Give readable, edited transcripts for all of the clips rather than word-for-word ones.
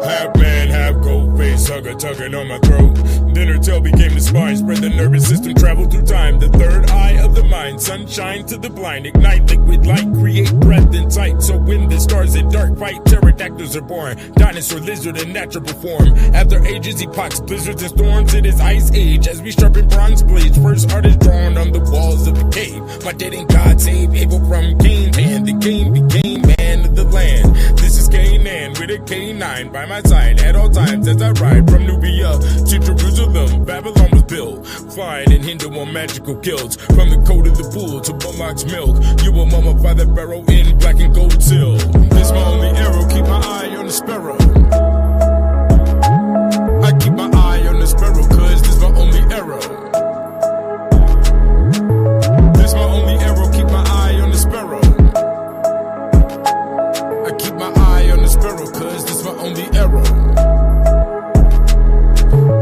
Half man, half gold face, hugger tugging on my throat. Then her tail became the spine, spread the nervous system, travel through time. The third eye of the mind, sunshine to the blind, ignite liquid light, create breath and sight. So when the stars in dark fight, pterodactyls are born, dinosaur, lizard in natural form. After ages, epochs, blizzards and storms, it is ice age as we sharpen bronze blades. First art is drawn on the walls of the cave. My dead and God save Abel from Cain's hand. The Cain became man of the land. This is Canaan with a K9 by my side at all times as I ride from Nubia to Jerusalem. Babylon was built, flying in Hindu on magical kills. From the coat of the bull to Bullock's milk, you will mummify the barrow in black and gold seal. This my only arrow, keep my eye on the sparrow. I keep my eye on the sparrow, cause this my only arrow. This my only arrow, keep my eye on the sparrow. I keep my eye on the sparrow, cause this my only arrow.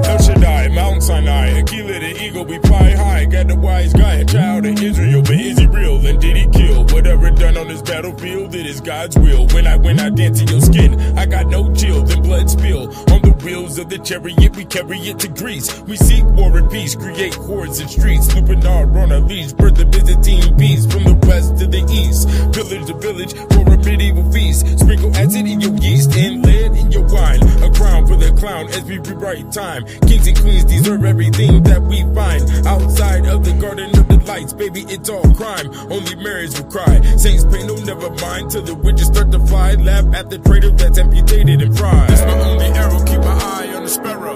El Shaddai, Mount Sinai, Aquila the eagle, we fly high. Got the wise guy, a child of Israel, but is he real? And did he kill? Whatever done on this battlefield, it is God's will. When I dance in your skin, I got no chill, then blood spill. On the wheels of the chariot, we carry it to Greece. We seek war and peace, create hordes and streets. Lupinar on a leash, birth the Byzantine peace. From the west to the east, village to village, for a medieval feast. Sprinkle acid in your yeast and lead in your wine. A crown for the clown as we rewrite time. Kings and queens deserve everything that we find outside of the garden of the lights. Baby, it's all crime, only marriage will cry. Saints pay no never mind till the witches start to fly. Laugh at the traitor that's amputated and fried. That's my only arrow, keep my eye on the sparrow.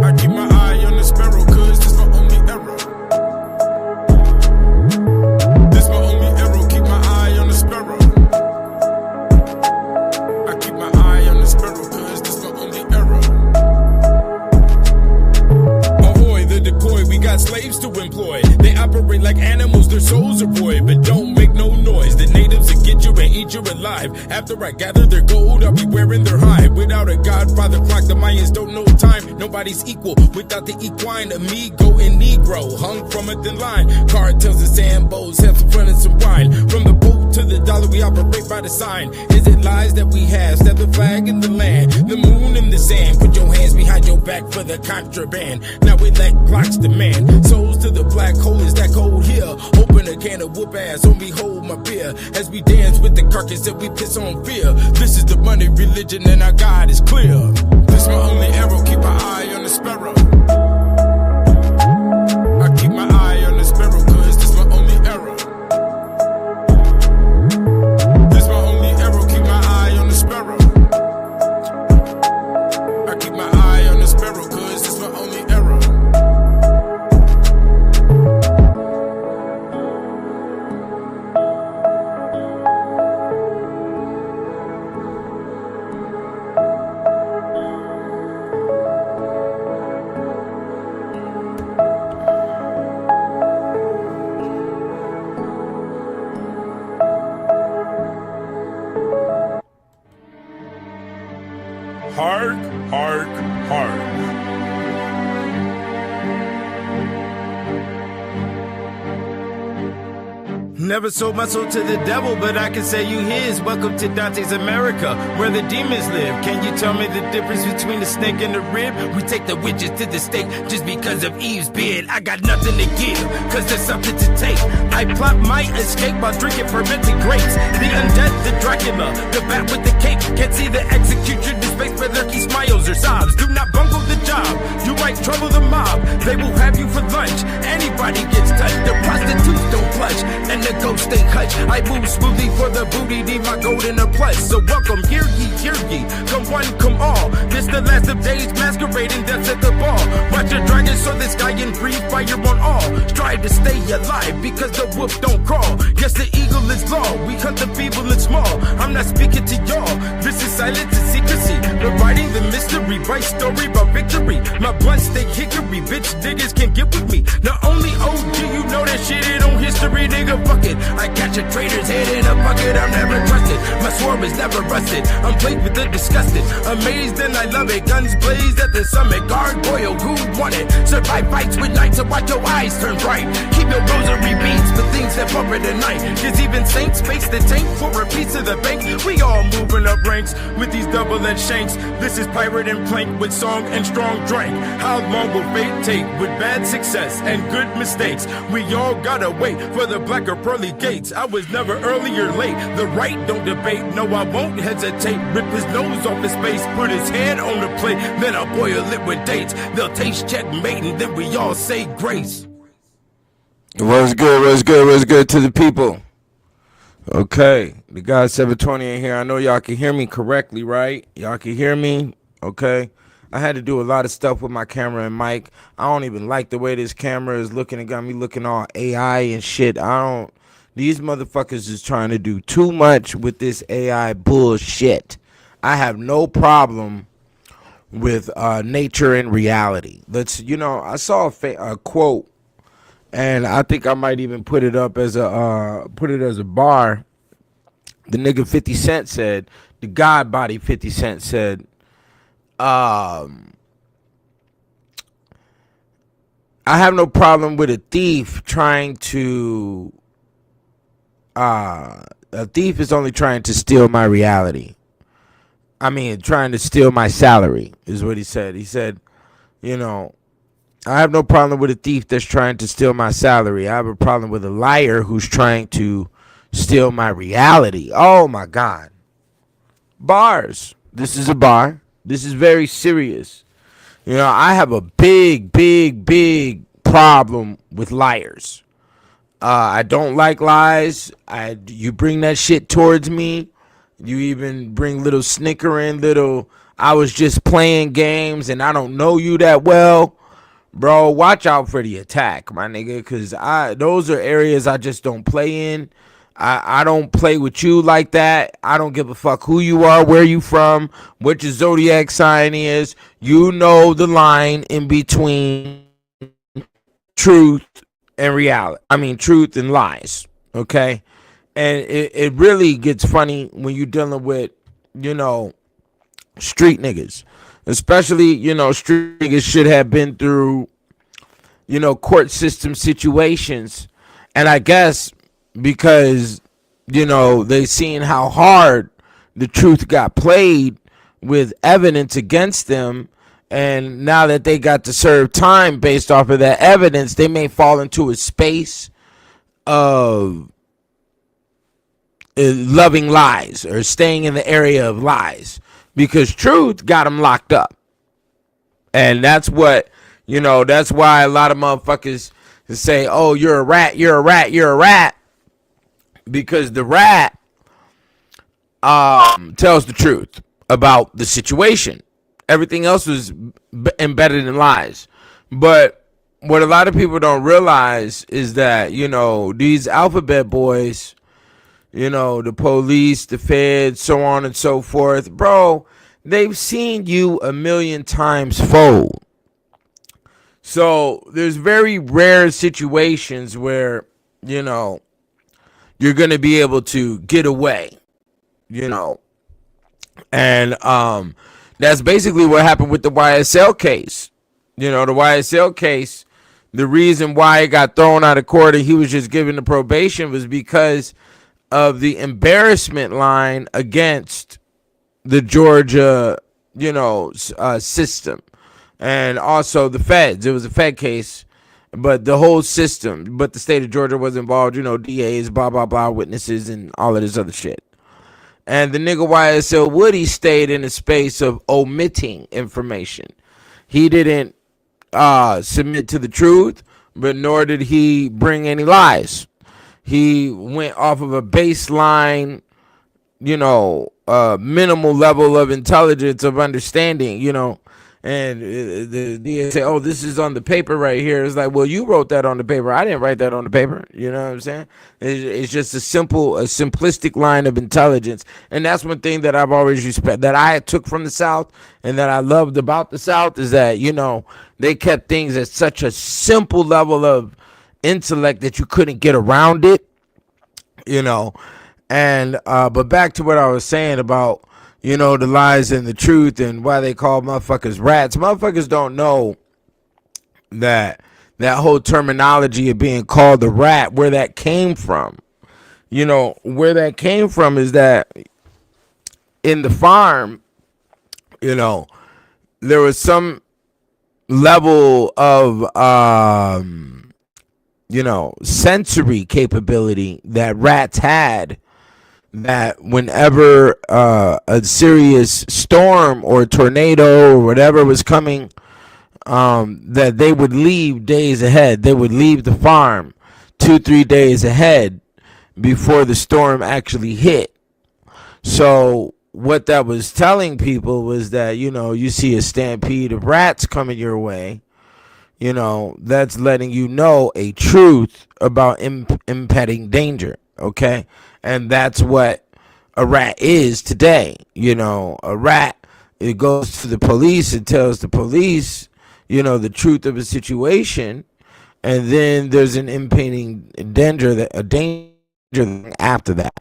I keep my eye on the sparrow, cause this my only arrow. This my only arrow, keep my eye on the sparrow. I keep my eye on the sparrow, cause this my only arrow. Ahoy, the decoy, we got slaves to employ. They operate like animals, their souls are void, but don't make no noise. The natives will get you and eat you alive. After I gather their gold, I'll be wearing their hide. Without a godfather clock, the Mayans don't know time. Nobody's equal without the equine amigo and negro. Hung from a thin line, cartels and sambos, have some fun and some wine. From the boat to the dollar, we operate by the sign. Is it lies that we have? Stab the flag in the land, the moon in the sand. Put your hands behind your back for the contraband. Now we let clocks demand. Souls to the black hole, is that cold here? Open a can of whoop ass, on me hold my beer. As we dance with the carcass and we piss on fear. This is the money religion and our God is clear. This my only arrow, keep my eye on the sparrow. I keep my eye on the sparrow, cause this my only arrow. This my only arrow, keep my eye on the sparrow. I keep my eye on the sparrow, cause this my only arrow. Hark, hark, hark. Never sold my soul to the devil, but I can say you his. Welcome to Dante's America, where the demons live. Can you tell me the difference between the snake and the rib? We take the witches to the stake just because of Eve's bid. I got nothing to give, cause there's something to take. I plot my escape while drinking fermented grapes. The undead, the Dracula, the bat with the cape. Can't see the execution, the space whether he smiles or sobs. Do not bungle the job, you might trouble the mob. They will have you for lunch, anybody gets touched. The prostitutes don't clutch, and the ghosts stay hushed. I move smoothly for the booty, need my gold in a plush. So welcome, hear ye, come one, come all. This the last of days, masquerading deaths at the ball. Watch a dragon, so the sky and breathe fire on all. Strive to stay alive, because the wolf don't crawl. Yes, the eagle is law, we hunt the feeble and small. I'm not speaking to y'all, this is silence and secrecy. Providing the mystery, right story about victory. My blunt stay hickory, bitch niggas can't get with me. Not only OG, you know that shit ain't on history, nigga, fuck it. I catch a traitor's head in a bucket, I'm never trusted. My sword is never rusted, I'm plagued with the disgusted. Amazed and I love it, guns blazed at the summit. Gargoyle, who want it? Survive fights with nights, so watch your eyes turn bright. Keep your rosary beats for things that bumper tonight. Cause even saints face the tank for a piece of the bank. We all moving up ranks, with these double-edged shanks. This is pirate and plank with song and strong drink. How long will fate take with bad success and good mistakes? We all gotta wait for the black or pearly gates. I was never early or late. The right don't debate. No, I won't hesitate. Rip his nose off his face, put his head on the plate. Then I'll boil it with dates. They'll taste checkmate and then we all say grace. What's good to the people? Okay, the guy 720 in here. I know y'all can hear me correctly, right? Y'all can hear me? Okay. I had to do a lot of stuff with my camera and mic. I don't even like the way this camera is looking. It got me looking all AI and shit. These motherfuckers is trying to do too much with this AI bullshit. I have no problem with nature and reality. I saw a quote, and I think I might even put it as a bar. The nigga 50 Cent said, the God body 50 Cent said, I have no problem with a thief trying to a thief is only trying to steal my reality. I mean, trying to steal my salary is what he said. He said, I have no problem with a thief that's trying to steal my salary. I have a problem with a liar who's trying to steal my reality. Oh my God. Bars. This is a bar. This is very serious. I have a big problem with liars. I don't like lies. You bring that shit towards me. You even bring little snickering, I was just playing games and I don't know you that well. Bro, watch out for the attack, my nigga, because those are areas I just don't play in. I don't play with you like that. I don't give a fuck who you are, where you from, what your zodiac sign is. You know the line in between truth and reality. I mean, truth and lies, okay? And it really gets funny when you're dealing with, street niggas. Especially, street niggas should have been through, court system situations. And I guess because, they seen how hard the truth got played with evidence against them. And now that they got to serve time based off of that evidence, they may fall into a space of loving lies or staying in the area of lies. Because truth got them locked up. And that's what, that's why a lot of motherfuckers say, oh, you're a rat, you're a rat, you're a rat. Because the rat tells the truth about the situation. Everything else was embedded in lies. But what a lot of people don't realize is that, these alphabet boys, the police, the feds, so on and so forth. Bro, they've seen you a million times fold. So there's very rare situations where, you're going to be able to get away, And that's basically what happened with the YSL case. The YSL case, the reason why it got thrown out of court and he was just given the probation was because of the embarrassment line against the Georgia, system, and also the feds. It was a Fed case, but the whole system, but the state of Georgia was involved, DAs, blah, blah, blah, witnesses, and all of this other shit. And the nigga YSL Woody stayed in a space of omitting information. He didn't submit to the truth, but nor did he bring any lies. He went off of a baseline, minimal level of intelligence, of understanding, and the DA say, oh, this is on the paper right here. It's like, well, you wrote that on the paper. I didn't write that on the paper. You know what I'm saying? It's just a simplistic line of intelligence. And that's one thing that I've always respected, that I took from the South and that I loved about the South, is that, they kept things at such a simple level of intellect that you couldn't get around it, and but back to what I was saying about the lies and the truth and why they call motherfuckers rats. Motherfuckers don't know that whole terminology of being called a rat, where that came from. Where that came from is that in the farm, there was some level of sensory capability that rats had, that whenever a serious storm or tornado or whatever was coming, that they would leave days ahead. They would leave the farm 2-3 days ahead before the storm actually hit. So what that was telling people was that, you see a stampede of rats coming your way, that's letting you know a truth about impending danger. Okay. And that's what a rat is today. A rat, it goes to the police and tells the police, the truth of a situation. And then there's an impending danger, a danger after that,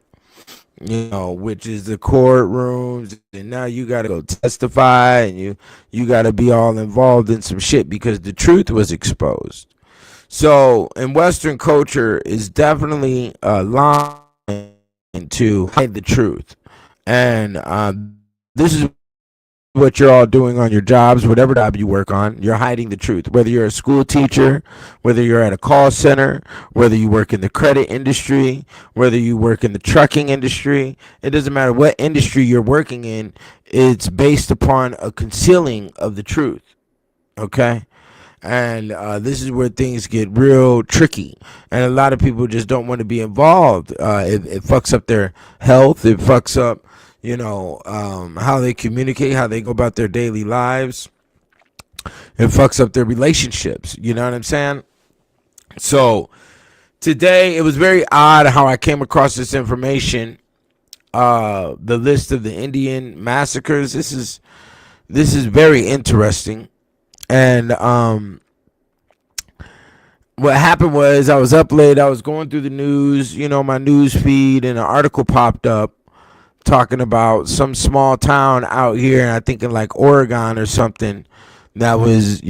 which is the courtrooms, and now you got to go testify, and you got to be all involved in some shit because the truth was exposed. So in Western culture is definitely a line to hide the truth, and this is what you're all doing on your jobs, whatever job you work on. You're hiding the truth, whether you're a school teacher, whether you're at a call center, whether you work in the credit industry, whether you work in the trucking industry. It doesn't matter what industry you're working in. It's based upon a concealing of the truth. Okay. And this is where things get real tricky, and a lot of people just don't want to be involved. It fucks up their health. It fucks up how they communicate, how they go about their daily lives. It fucks up their relationships. You know what I'm saying? So today it was very odd how I came across this information. The list of the Indian massacres. This is very interesting. And what happened was, I was up late. I was going through the news, my news feed, and an article popped up talking about some small town out here, and I think in like Oregon or something, that was,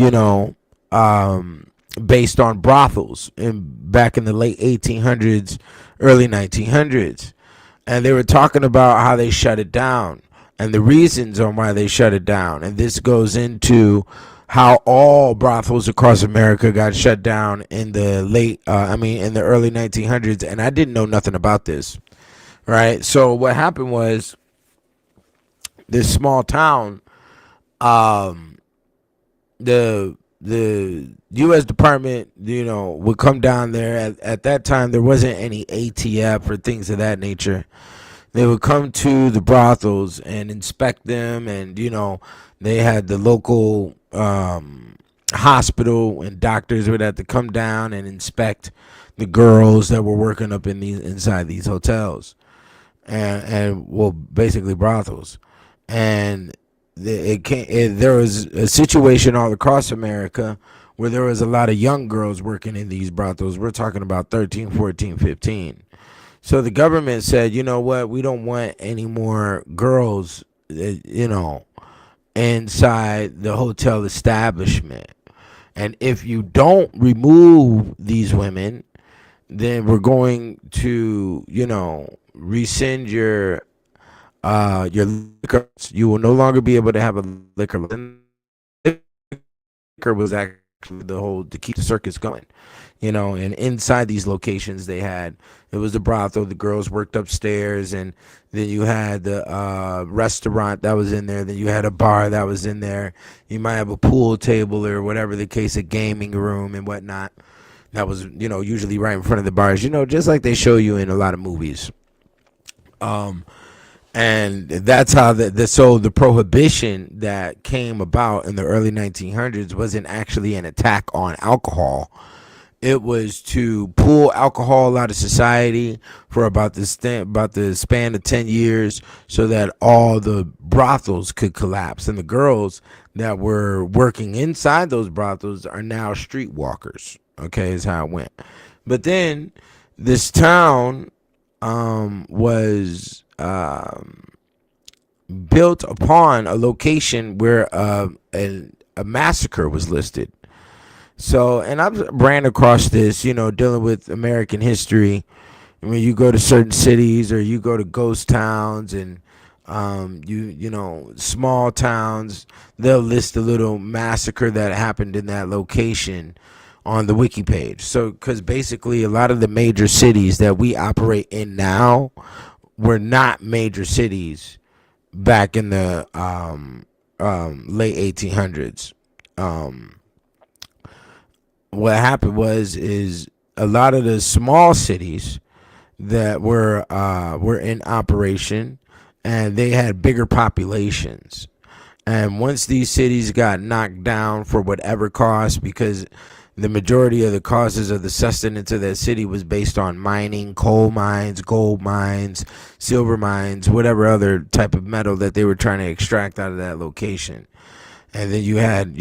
based on brothels back in the late 1800s, early 1900s. And they were talking about how they shut it down and the reasons on why they shut it down. And this goes into how all brothels across America got shut down in the in the early 1900s. And I didn't know nothing about this. Right. So what happened was, this small town, the U.S. Department, would come down there. At that time, there wasn't any ATF or things of that nature. They would come to the brothels and inspect them, and they had the local hospital, and doctors would have to come down and inspect the girls that were working up inside these hotels. And basically brothels. And there was a situation all across America where there was a lot of young girls working in these brothels. We're talking about 13, 14, 15. So the government said, you know what, we don't want any more girls, inside the hotel establishment. And if you don't remove these women, then we're going to, rescind your liquor. You will no longer be able to have a liquor. Liquor was actually to keep the circus going, and inside these locations it was the brothel. The girls worked upstairs, and then you had the restaurant that was in there. Then you had a bar that was in there. You might have a pool table or whatever the case, a gaming room and whatnot. That was, usually right in front of the bars, just like they show you in a lot of movies. And that's how the prohibition that came about in the early 1900s wasn't actually an attack on alcohol. It was to pull alcohol out of society for about the span of 10 years, so that all the brothels could collapse, and the girls that were working inside those brothels are now streetwalkers. Okay, is how it went. But then this town was built upon a location where a massacre was listed. So, and I've ran across this, dealing with American history. When you go to certain cities or you go to ghost towns, and Small towns, they'll list a little massacre that happened in that location on the wiki page. So, because basically a lot of the major cities that we operate in now were not major cities back in the late 1800s. What happened is a lot of the small cities that were in operation, and they had bigger populations. And once these cities got knocked down for whatever cost, because the majority of the causes of the sustenance of that city was based on mining, coal mines, gold mines, silver mines, whatever other type of metal that they were trying to extract out of that location. And then you had,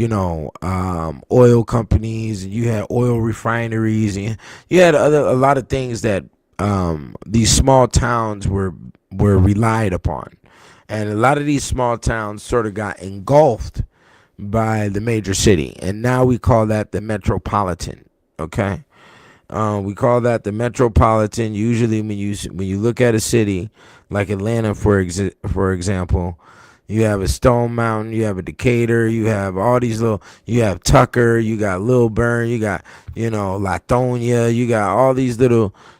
oil companies, and you had oil refineries, and you had a lot of things that these small towns were relied upon. And a lot of these small towns sort of got engulfed by the major city, and now we call that the metropolitan. Okay, we call that the metropolitan. Usually, when you look at a city like Atlanta, for example, you have a Stone Mountain, you have a Decatur, you have all these you have Tucker, you got Lilburn, you got Lithonia, you got all these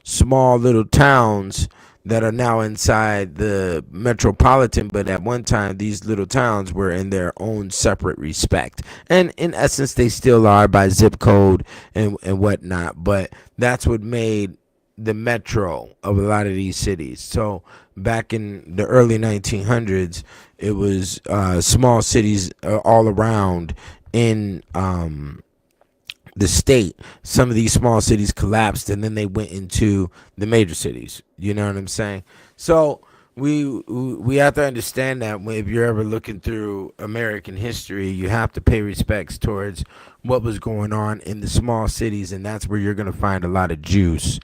small little towns that are now inside the metropolitan, but at one time these little towns were in their own separate respect, and in essence they still are by zip code and whatnot, but that's what made the metro of a lot of these cities. So back in the early 1900s, it was small cities all around in the state. Some of these small cities collapsed, and then they went into the major cities. You know what I'm saying? So we have to understand that if you're ever looking through American history, you have to pay respects towards what was going on in the small cities, and that's where you're going to find a lot of juice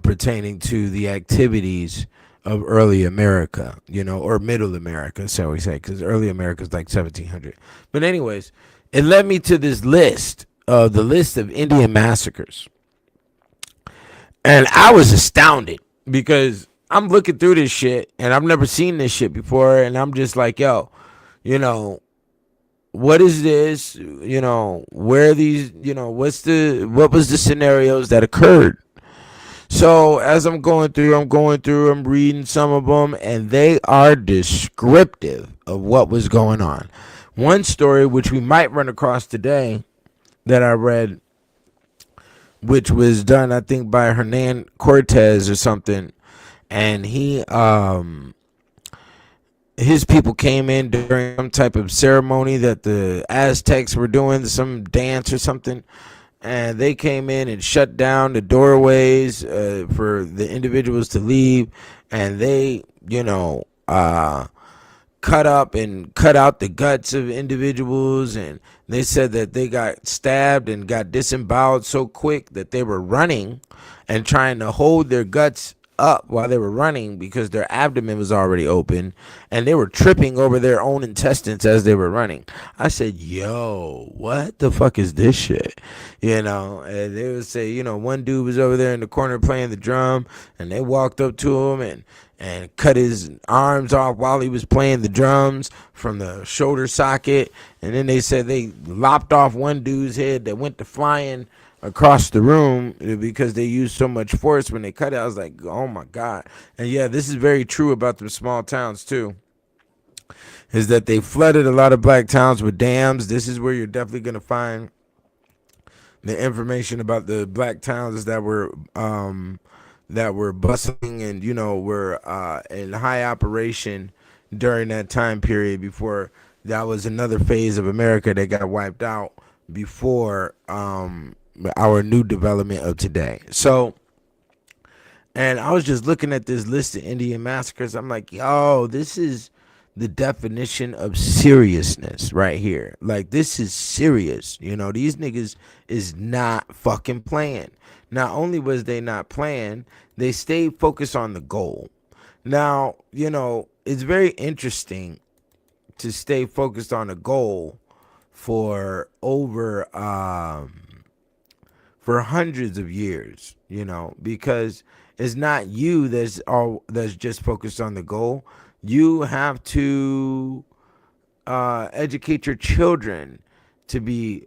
pertaining to the activities of early America, or middle America, so we say, because early America is like 1700. But anyways, it led me to this list. The list of Indian massacres. And I was astounded because I'm looking through this shit and I've never seen this shit before. And I'm just like, yo, what is this? Where are these, what was the scenarios that occurred? So as I'm going through, I'm reading some of them, and they are descriptive of what was going on. One story, which we might run across today, that I read, which was done, I think, by Hernan Cortez or something, and his people came in during some type of ceremony that the Aztecs were doing, some dance or something, and they came in and shut down the doorways for the individuals to leave, and they, cut up and cut out the guts of individuals, and they said that they got stabbed and got disemboweled so quick that they were running and trying to hold their guts up while they were running because their abdomen was already open, and they were tripping over their own intestines as they were running. I said, yo, what the fuck is this shit? And they would say, one dude was over there in the corner playing the drum, and they walked up to him and cut his arms off while he was playing the drums from the shoulder socket. And then they said they lopped off one dude's head that went to flying across the room because they used so much force when they cut it. I was like, oh my God. And yeah, this is very true about the small towns too, is that they flooded a lot of black towns with dams. This is where you're definitely going to find the information about the black towns that were bustling and were in high operation during that time period, before that was another phase of America that got wiped out before our new development of today. So, and I was just looking at this list of Indian massacres. I'm like, yo, this is the definition of seriousness right here. Like, this is serious. These niggas is not fucking playing. Not only was they not playing, they stayed focused on the goal. Now, it's very interesting to stay focused on a goal for over for hundreds of years, because it's not you that's just focused on the goal. You have to educate your children to be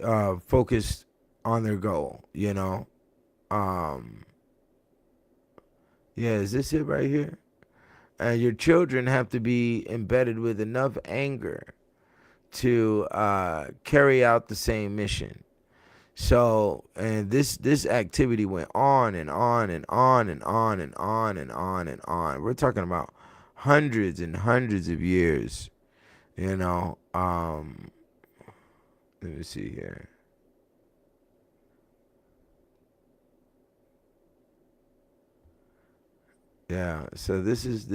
focused on their goal, you know. Yeah, is this it right here? Your children have to be embedded with enough anger to carry out the same mission. So, and this activity went on and on and on and on and on and on and on. We're talking about hundreds and hundreds of years, you know. Let me see here. Yeah, so this is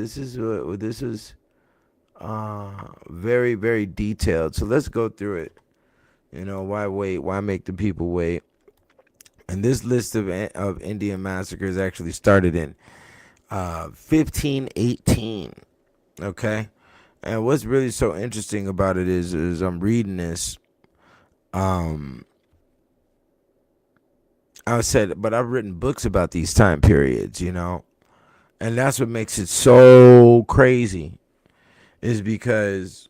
very, very detailed. So let's go through it. You know, why wait? Why make the people wait? And this list of Indian massacres actually started in 1518. Okay, and what's really so interesting about it is I'm reading this. I said, but I've written books about these time periods, you know, and that's what makes it so crazy, is because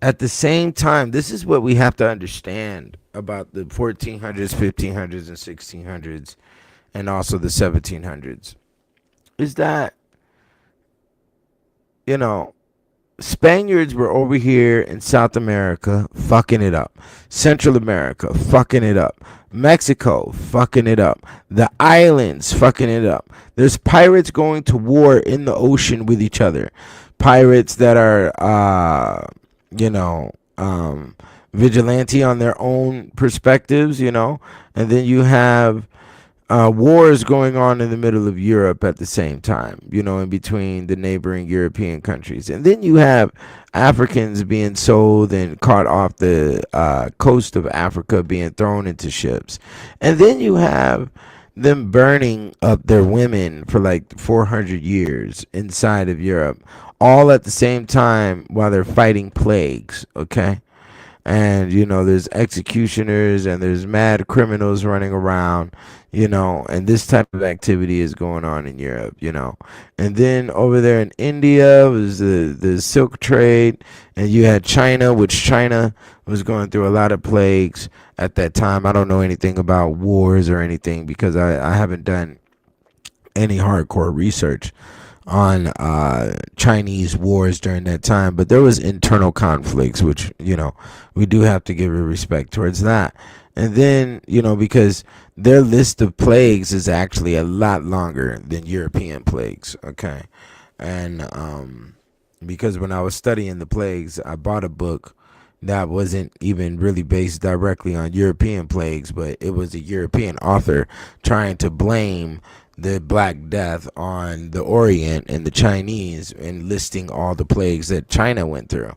at the same time, this is what we have to understand about the 1400s, 1500s, and 1600s, and also the 1700s, is that, you know, Spaniards were over here in South America fucking it up. Central America fucking it up. Mexico fucking it up. The islands fucking it up. There's pirates going to war in the ocean with each other. Pirates that are, vigilante on their own perspectives, you know. And then you have wars going on in the middle of Europe at the same time, you know, in between the neighboring European countries. And then you have Africans being sold and caught off the coast of Africa, being thrown into ships. And then you have them burning up their women for like 400 years inside of Europe, all at the same time while they're fighting plagues, okay? And, you know, there's executioners and there's mad criminals running around, you know, and this type of activity is going on in Europe, you know. And then over there in India was the silk trade, and you had China, which China was going through a lot of plagues at that time. I don't know anything about wars or anything because I haven't done any hardcore research on Chinese wars during that time, but there was internal conflicts, which, you know, we do have to give a respect towards that. And then, you know, because their list of plagues is actually a lot longer than European plagues, okay? And because when I was studying the plagues, I bought a book that wasn't even really based directly on European plagues, but it was a European author trying to blame the Black Death on the Orient and the Chinese, and listing all the plagues that China went through.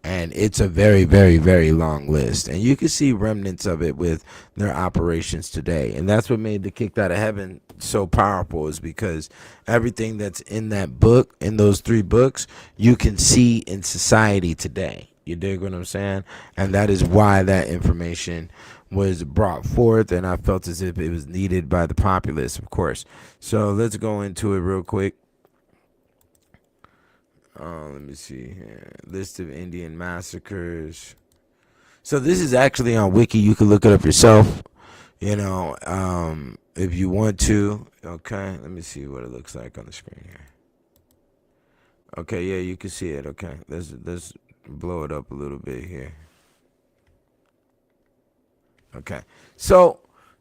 And it's a very, very, very long list. And you can see remnants of it with their operations today. And that's what made the Kicked Out of Heaven so powerful, is because everything that's in that book, in those 3 books, you can see in society today. You dig what I'm saying? And that is why that information was brought forth, and I felt as if it was needed by the populace, of course. So let's go into it real quick. Let me see here. List of Indian massacres. So this is actually on Wiki. You can look it up yourself, you know, if you want to. Okay, let me see what it looks like on the screen here. Okay, yeah, you can see it. Okay, let's blow it up a little bit here. Okay, so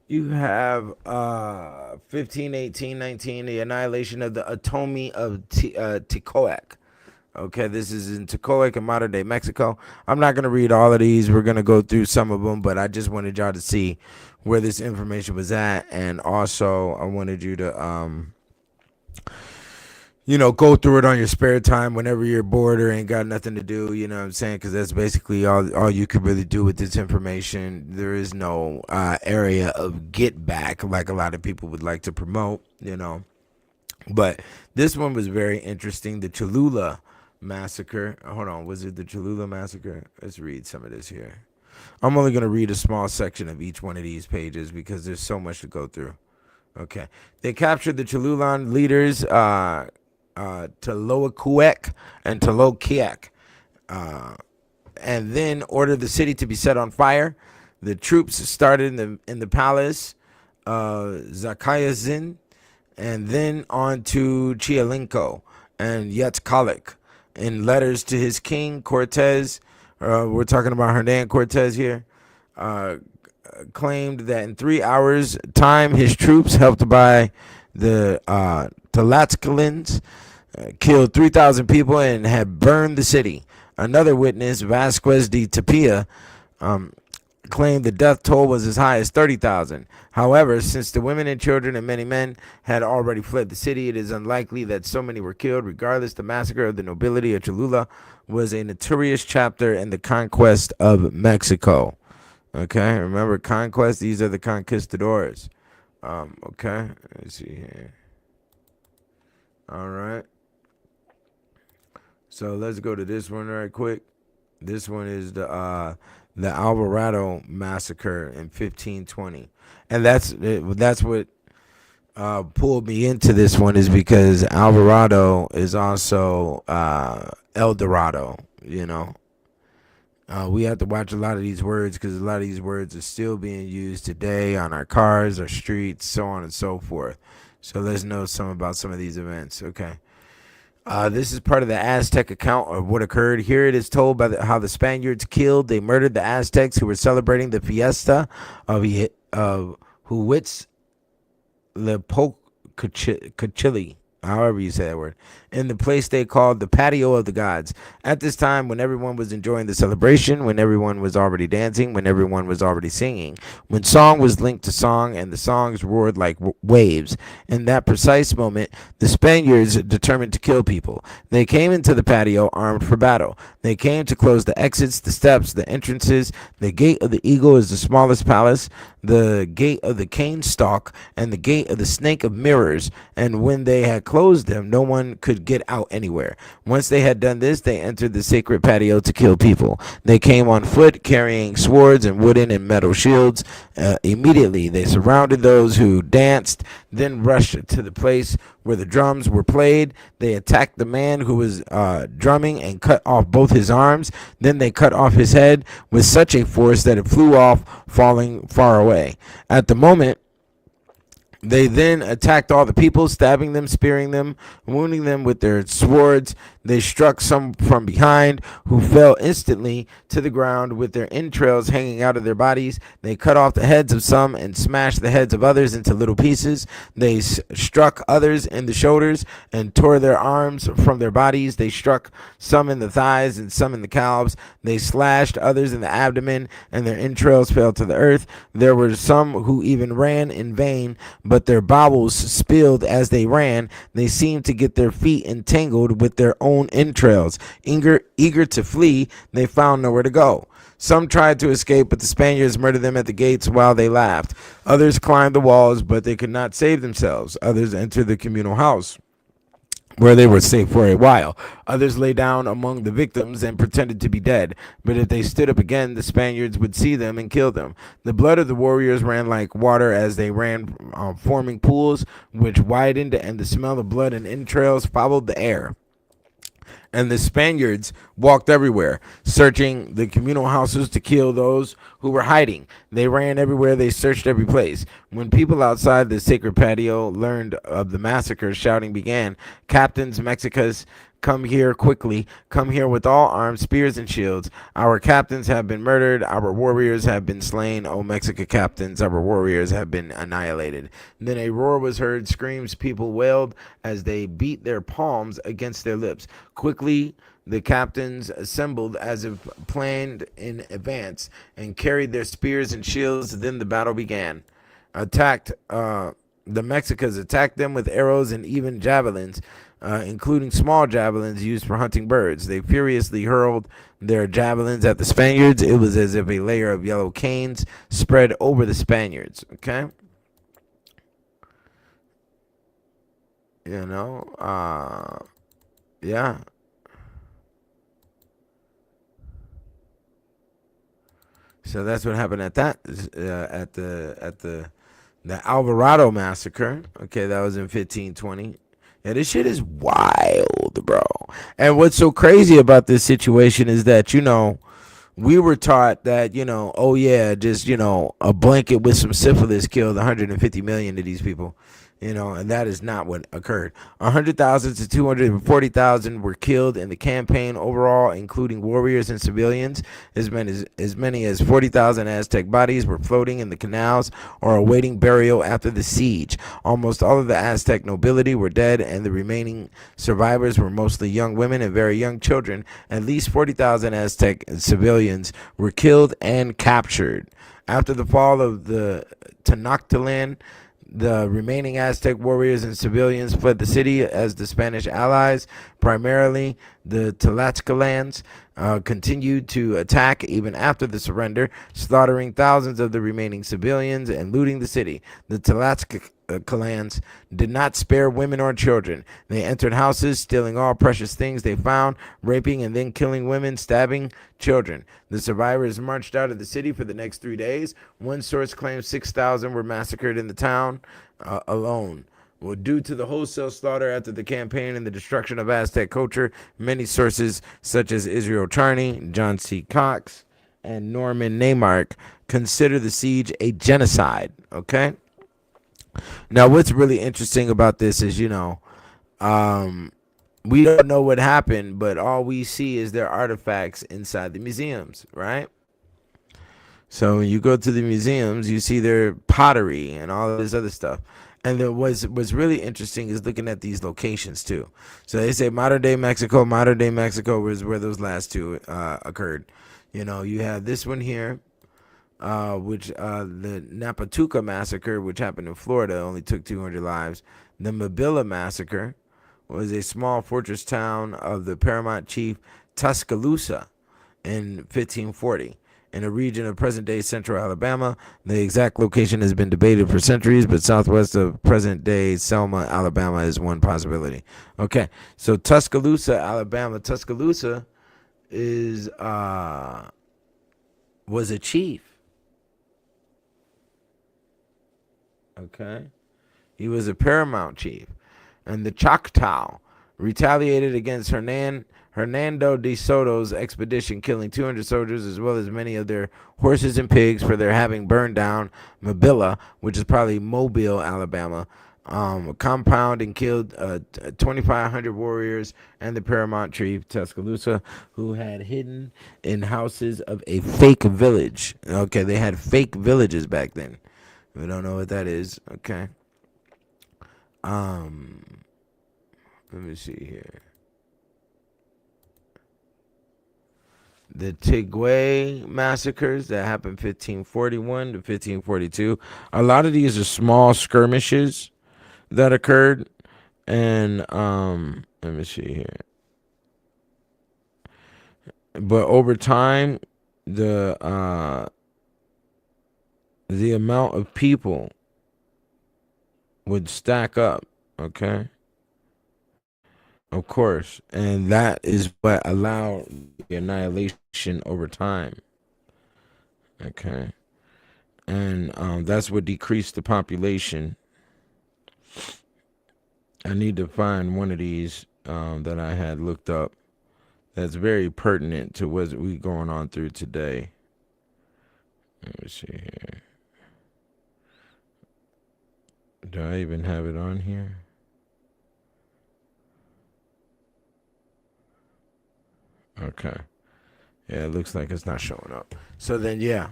you have 1518-19, the annihilation of the Atomy of Tecoac. Okay, this is in Tecoac in modern day Mexico. I'm not going to read all of these. We're going to go through some of them, but I just wanted y'all to see where this information was at. And also, I wanted you to, you know, go through it on your spare time whenever you're bored or ain't got nothing to do, you know what I'm saying? Because that's basically all you could really do with this information. There is no area of get back like a lot of people would like to promote, you know. But this one was very interesting. The Cholula Massacre. Hold on, was it the Cholula Massacre? Let's read some of this here. I'm only going to read a small section of each one of these pages because there's so much to go through. Okay. They captured the Cholulan leaders, Toloacuec and Tolokiek, and then ordered the city to be set on fire. The troops started in the palace, Zakayazin, and then on to Chialinco and Yetkalik. In letters to his king, Cortez, we're talking about Hernan Cortez here, claimed that in 3 hours' time, his troops, helped by the Tlaxcalans, killed 3,000 people and had burned the city. Another witness, Vasquez de Tapia, claimed the death toll was as high as 30,000. However, since the women and children and many men had already fled the city, it is unlikely that so many were killed. Regardless, the massacre of the nobility of Cholula was a notorious chapter in the conquest of Mexico. Okay, remember conquest, these are the conquistadors. Okay, let's see here. All right. So let's go to this one right quick. This one is the Alvarado massacre in 1520, and that's what pulled me into this one, is because Alvarado is also El Dorado. You know, we have to watch a lot of these words because a lot of these words are still being used today on our cars, our streets, so on and so forth. So let's know some about some of these events. Okay. This is part of the Aztec account of what occurred. Here it is told by how the Spaniards they murdered the Aztecs who were celebrating the fiesta of Huitzilopocatli, however you say that word, in the place they called the patio of the gods. At this time, when everyone was enjoying the celebration, when everyone was already dancing, when everyone was already singing, when song was linked to song and the songs roared like waves, in that precise moment, the Spaniards determined to kill people. They came into the patio armed for battle. They came to close the exits, the steps, the entrances. The gate of the eagle is the smallest palace, the gate of the cane stalk, and the gate of the snake of mirrors. And when they had closed them, no one could get out anywhere. Once they had done this, they entered the sacred patio to kill people. They came on foot, carrying swords and wooden and metal shields. Immediately, they surrounded those who danced, then rushed to the place where the drums were played. They attacked the man who was drumming and cut off both his arms. Then they cut off his head with such a force that it flew off, falling far away. At the moment, they then attacked all the people, stabbing them, spearing them, wounding them with their swords. They struck some from behind, who fell instantly to the ground with their entrails hanging out of their bodies. They cut off the heads of some and smashed the heads of others into little pieces. They struck others in the shoulders and tore their arms from their bodies. They struck some in the thighs and some in the calves. They slashed others in the abdomen, and their entrails fell to the earth. There were some who even ran in vain, but their bowels spilled as they ran. They seemed to get their feet entangled with their own entrails. Eager to flee, they found nowhere to go. Some tried to escape, but the Spaniards murdered them at the gates while they laughed. Others climbed the walls, but they could not save themselves. Others entered the communal house, where they were safe for a while. Others lay down among the victims and pretended to be dead, but if they stood up again, the Spaniards would see them and kill them. The blood of the warriors ran like water as they ran, forming pools which widened, and the smell of blood and entrails followed the air. And the Spaniards walked everywhere, searching the communal houses to kill those who were hiding. They ran everywhere. They searched every place. When people outside the sacred patio learned of the massacre, shouting began, "Captains, Mexicas, come here quickly. Come here with all arms, spears, and shields. Our captains have been murdered. Our warriors have been slain. O Mexica captains, our warriors have been annihilated." Then a roar was heard. Screams. People wailed as they beat their palms against their lips. Quickly, the captains assembled as if planned in advance and carried their spears and shields. Then the battle began. The Mexicans attacked them with arrows and even javelins, including small javelins used for hunting birds. They furiously hurled their javelins at the Spaniards. It was as if a layer of yellow canes spread over the Spaniards. Okay? Yeah. So that's what happened at the Alvarado massacre. Okay, that was in 1520. Yeah, this shit is wild, bro. And what's so crazy about this situation is that, we were taught that, oh yeah, just, a blanket with some syphilis killed 150 million of these people. And that is not what occurred. 100,000 to 240,000 were killed in the campaign overall, including warriors and civilians. As many as 40,000 Aztec bodies were floating in the canals or awaiting burial after the siege. Almost all of the Aztec nobility were dead, and the remaining survivors were mostly young women and very young children. At least 40,000 Aztec civilians were killed and captured. After the fall of the Tenochtitlan, the remaining Aztec warriors and civilians fled the city as the Spanish allies, primarily the Tlaxcalans, continued to attack even after the surrender, slaughtering thousands of the remaining civilians and looting the city. The Tlaxcalans did not spare women or children. They entered houses, stealing all precious things they found, raping and then killing women, stabbing children. The survivors marched out of the city for the next 3 days. One source claims 6,000 were massacred in the town alone. Well, due to the wholesale slaughter after the campaign and the destruction of Aztec culture, many sources such as Israel Charney, John C. Cox, and Norman Naimark consider the siege a genocide. Okay? Now, what's really interesting about this is, we don't know what happened, but all we see is their artifacts inside the museums, right? So when you go to the museums, you see their pottery and all of this other stuff. And what's really interesting is looking at these locations too. So they say modern day Mexico was where those last two occurred. You have this one here, which the Napatuca massacre, which happened in Florida, only took 200 lives. The Mabilla massacre was a small fortress town of the paramount chief Tuscaloosa in 1540. In a region of present-day central Alabama. The exact location has been debated for centuries, but southwest of present-day Selma, Alabama is one possibility. Okay, so Tuscaloosa, Alabama. Tuscaloosa was a chief. Okay, he was a paramount chief. And the Choctaw retaliated against Hernando de Soto's expedition, killing 200 soldiers as well as many of their horses and pigs for their having burned down Mabilla, which is probably Mobile, Alabama, a compound, and killed 2,500 warriors and the paramount chief Tuscaloosa, who had hidden in houses of a fake village. Okay, they had fake villages back then. We don't know what that is. Okay. Let me see here. The Tigway massacres that happened 1541 to 1542. A lot of these are small skirmishes that occurred. And let me see here. But over time, the amount of people would stack up, okay? Of course, and that is what allowed the annihilation over time. Okay, and that's what decreased the population. I need to find one of these that I had looked up that's very pertinent to what we going on through today. Let me see here. Do I even have it on here? Okay. Yeah, it looks like it's not showing up. So then, yeah.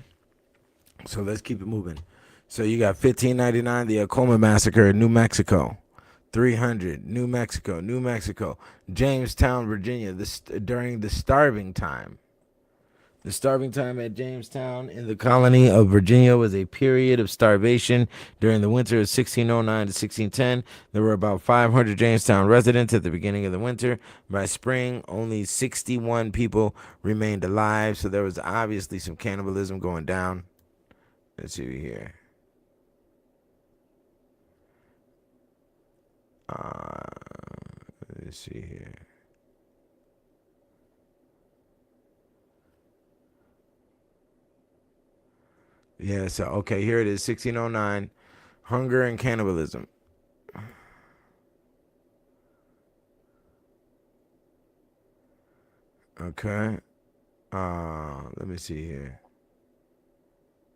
So let's keep it moving. So you got 1599, the Oklahoma Massacre in New Mexico. 300, New Mexico. Jamestown, Virginia, during the starving time. The starving time at Jamestown in the colony of Virginia was a period of starvation during the winter of 1609 to 1610. There were about 500 Jamestown residents at the beginning of the winter. By spring, only 61 people remained alive, so there was obviously some cannibalism going down. Let's see here. Let's see here. Yeah, so, okay, here it is, 1609, hunger and cannibalism. Okay. Let me see here.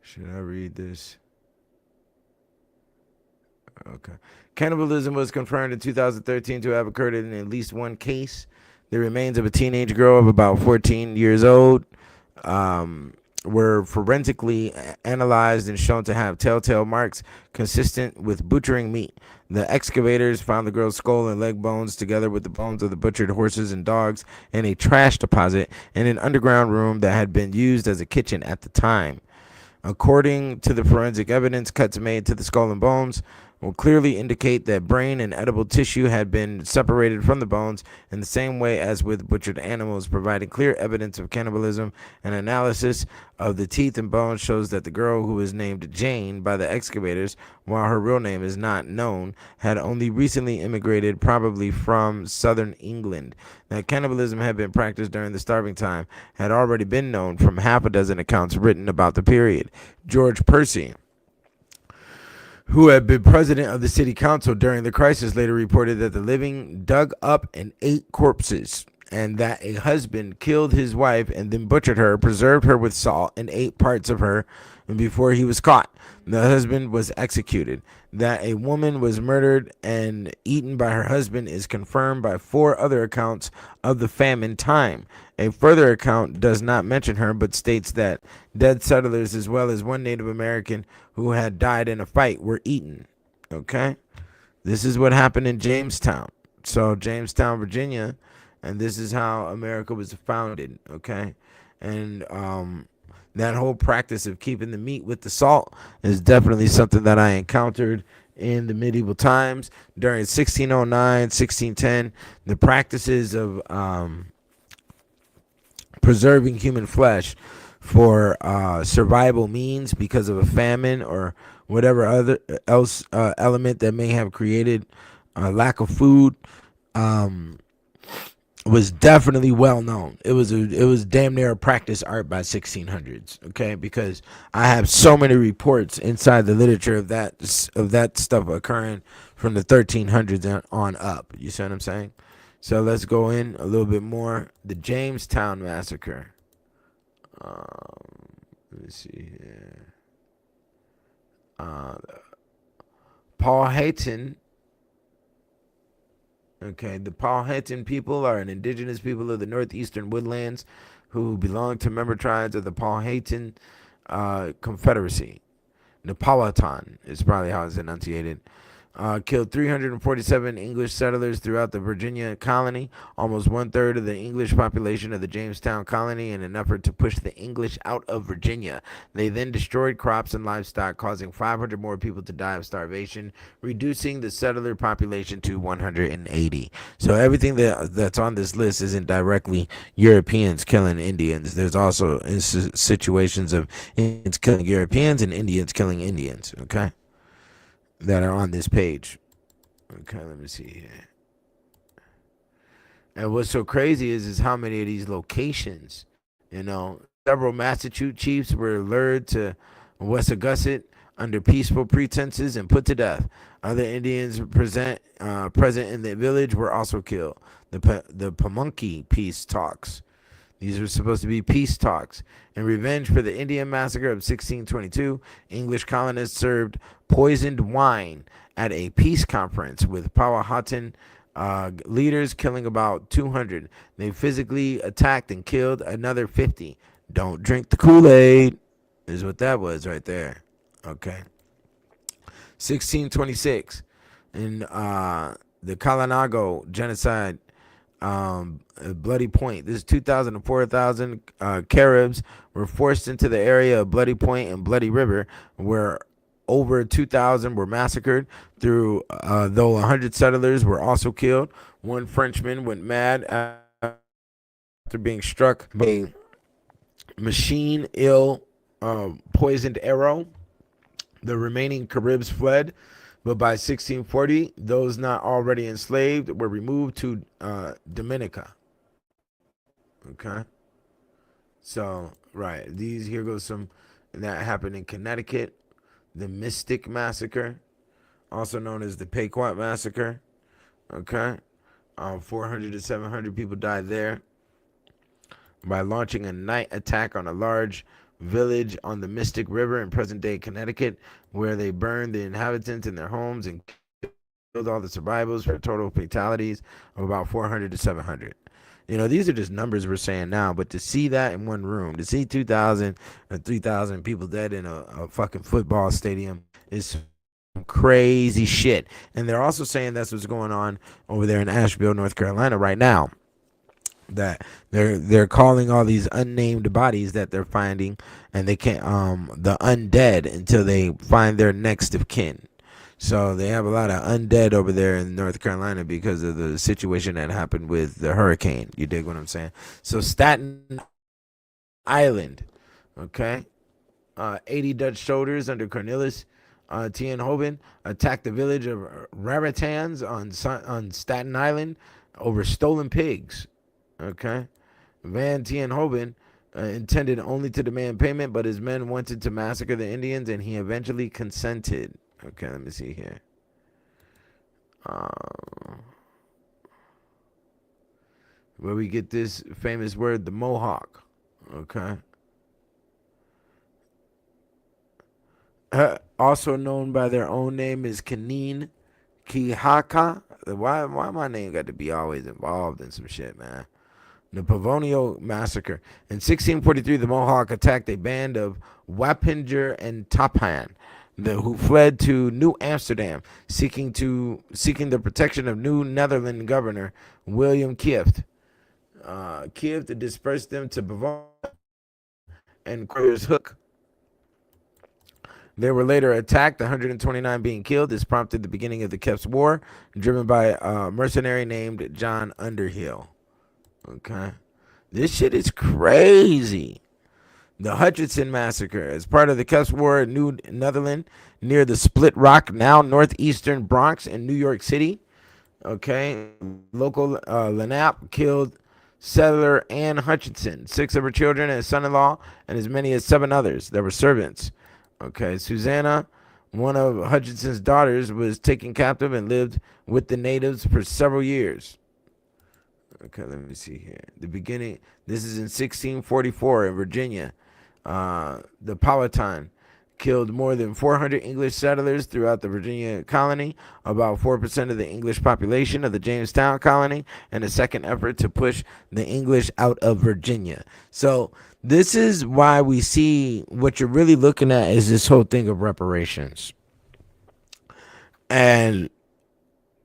Should I read this? Okay. Cannibalism was confirmed in 2013 to have occurred in at least one case. The remains of a teenage girl of about 14 years old were forensically analyzed and shown to have telltale marks consistent with butchering meat. The excavators found the girl's skull and leg bones together with the bones of the butchered horses and dogs in a trash deposit in an underground room that had been used as a kitchen at the time. According to the forensic evidence, cuts made to the skull and bones will clearly indicate that brain and edible tissue had been separated from the bones in the same way as with butchered animals, providing clear evidence of cannibalism. An analysis of the teeth and bones shows that the girl, who was named Jane by the excavators, while her real name is not known, had only recently immigrated, probably from southern England. That cannibalism had been practiced during the starving time had already been known from half a dozen accounts written about the period. George Percy, who had been president of the city council during the crisis, later reported that the living dug up and ate corpses, and that a husband killed his wife and then butchered her, preserved her with salt, and ate parts of her before he was caught. The husband was executed. That a woman was murdered and eaten by her husband is confirmed by 4 other accounts of the famine time. A further account does not mention her, but states that dead settlers, as well as one Native American who had died in a fight, were eaten. Okay? This is what happened in Jamestown. So, Jamestown, Virginia, and this is how America was founded. Okay? And that whole practice of keeping the meat with the salt is definitely something that I encountered in the medieval times. During 1609, 1610, the practices of preserving human flesh for survival means because of a famine or whatever other else element that may have created a lack of food was definitely well known. It was damn near a practice art by 1600s. Okay, because I have so many reports inside the literature of that stuff occurring from the 1300s on up. You see what I'm saying? So let's go in a little bit more. The Jamestown Massacre. Let me see here. Powhatan. Okay, the Powhatan people are an indigenous people of the northeastern woodlands who belong to member tribes of the Powhatan Confederacy. Powhatan is probably how it's enunciated. Killed 347 English settlers throughout the Virginia colony, almost 1/3 of the English population of the Jamestown colony, in an effort to push the English out of Virginia. They then destroyed crops and livestock, causing 500 more people to die of starvation, reducing the settler population to 180. So everything that's on this list isn't directly Europeans killing Indians. There's also situations of Indians killing Europeans and Indians killing Indians, okay, that are on this page. Okay, let me see here. And what's so crazy is how many of these locations, several Massachusetts chiefs were lured to Wessagusset under peaceful pretenses and put to death. Other Indians present in the village were also killed. The Pamunkey peace talks. These were supposed to be peace talks. In revenge for the Indian massacre of 1622, English colonists served poisoned wine at a peace conference with Powhatan leaders, killing about 200. They physically attacked and killed another 50. Don't drink the Kool-Aid is what that was right there. Okay. 1626, in the Kalanago genocide, Bloody Point. This is 2,000 to 4,000 Caribs were forced into the area of Bloody Point and Bloody River, where over 2,000 were massacred. Though 100 settlers were also killed. One Frenchman went mad after being struck by a machine-ill poisoned arrow. The remaining Caribs fled, but by 1640, those not already enslaved were removed to Dominica. Okay. So, right. Here goes some that happened in Connecticut. The Mystic Massacre, also known as the Pequot Massacre. Okay. 400 to 700 people died there. by launching a night attack on a large village on the Mystic River in present-day Connecticut, where they burned the inhabitants in their homes and killed all the survivors for total fatalities of about 400 to 700. These are just numbers we're saying now, but to see that in one room, to see 2,000 or 3,000 people dead in a fucking football stadium is some crazy shit. And they're also saying that's what's going on over there in Asheville, North Carolina right now. That they're calling all these unnamed bodies that they're finding, and they can't the undead until they find their next of kin. So they have a lot of undead over there in North Carolina because of the situation that happened with the hurricane. You dig what I'm saying? So Staten Island, okay, 80 Dutch soldiers under Cornelis Tienhoven attacked the village of Raritans on Staten Island over stolen pigs. Okay, Van Tienhoven intended only to demand payment, but his men wanted to massacre the Indians, and he eventually consented. Okay, let me see here. Where we get this famous word, the Mohawk. Okay. Also known by their own name is Kaneen Kihaka. Why my name got to be always involved in some shit, man? The Pavonio Massacre. In 1643, the Mohawk attacked a band of Wappinger and Tappan, who fled to New Amsterdam, seeking the protection of New Netherland governor William Kieft. Kieft dispersed them to Bavaria and Quarters Hook. They were later attacked, 129 being killed. This prompted the beginning of the Kieft's War, driven by a mercenary named John Underhill. Okay. This shit is crazy. The Hutchinson Massacre. As part of the Kieft's War in New Netherland, near the Split Rock, now northeastern Bronx in New York City. Okay. Local Lenape killed settler Anne Hutchinson, 6 of her children and son-in-law, and as many as 7 others that were servants. Okay. Susanna, one of Hutchinson's daughters, was taken captive and lived with the natives for several years. Okay, let me see here. The beginning, this is in 1644 in Virginia. The Powhatan killed more than 400 English settlers throughout the Virginia colony, about 4% of the English population of the Jamestown colony, and a second effort to push the English out of Virginia. So this is why we see what you're really looking at is this whole thing of reparations. And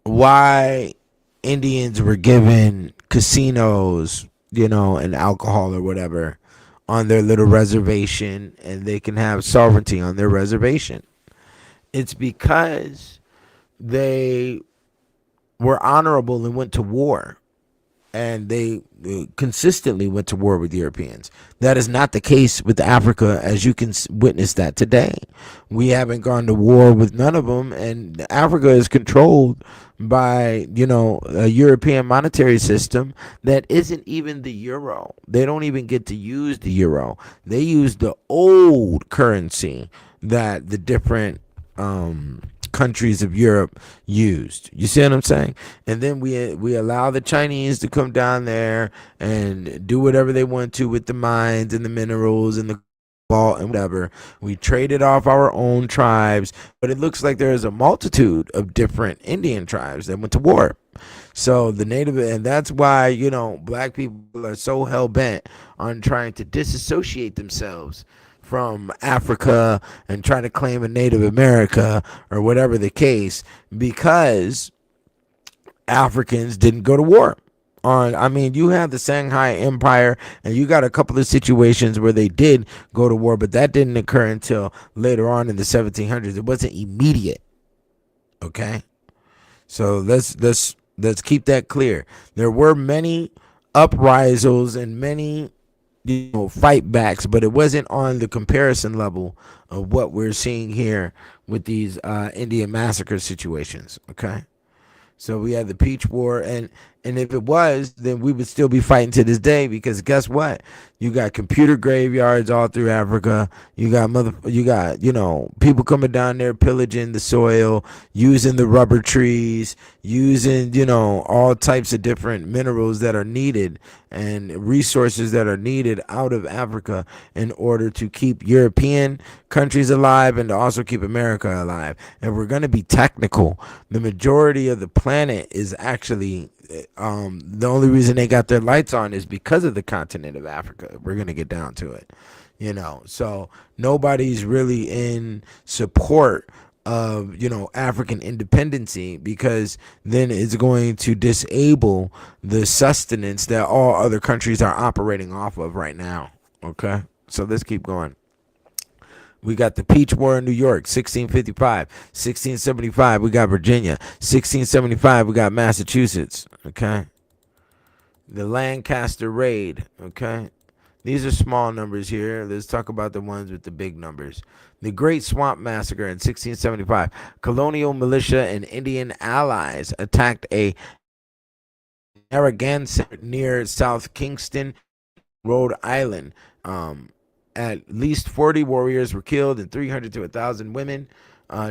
why Indians were given casinos, and alcohol or whatever on their little reservation, and they can have sovereignty on their reservation. It's because they were honorable and went to war, and they consistently went to war with Europeans. That is not the case with Africa, as you can witness that today. We haven't gone to war with none of them, and Africa is controlled by, a European monetary system that isn't even the euro. They don't even get to use the euro. They use the old currency that the different countries of Europe used. You see what I'm saying? And then we allow the Chinese to come down there and do whatever they want to with the mines and the minerals and the cobalt and whatever. We traded off our own tribes, but it looks like there is a multitude of different Indian tribes that went to war. So the native, and that's why, black people are so hell bent on trying to disassociate themselves from Africa and try to claim a Native America or whatever the case, because Africans didn't go to war. You have the Shanghai Empire, and you got a couple of situations where they did go to war, but that didn't occur until later on in the 1700s. It wasn't immediate. Okay, so let's keep that clear. There were many uprisals and many fight backs, but it wasn't on the comparison level of what we're seeing here with these Indian massacre situations. Okay, so we had the Peach War, and And if it was, then we would still be fighting to this day, because guess what? You got computer graveyards all through Africa. You got, people coming down there pillaging the soil, using the rubber trees, using, all types of different minerals that are needed and resources that are needed out of Africa in order to keep European countries alive and to also keep America alive. And we're going to be technical. The majority of the planet is actually the only reason they got their lights on is because of the continent of Africa. We're going to get down to it, so nobody's really in support of, African independency, because then it's going to disable the sustenance that all other countries are operating off of right now. Okay, so let's keep going. We got the Peach War in New York, 1655. 1675, we got Virginia. 1675, we got Massachusetts. Okay. The Lancaster Raid. Okay. These are small numbers here. Let's talk about the ones with the big numbers. The Great Swamp Massacre in 1675. Colonial militia and Indian allies attacked a Narragansett near South Kingston, Rhode Island. At least 40 warriors were killed and 300 to 1,000 women,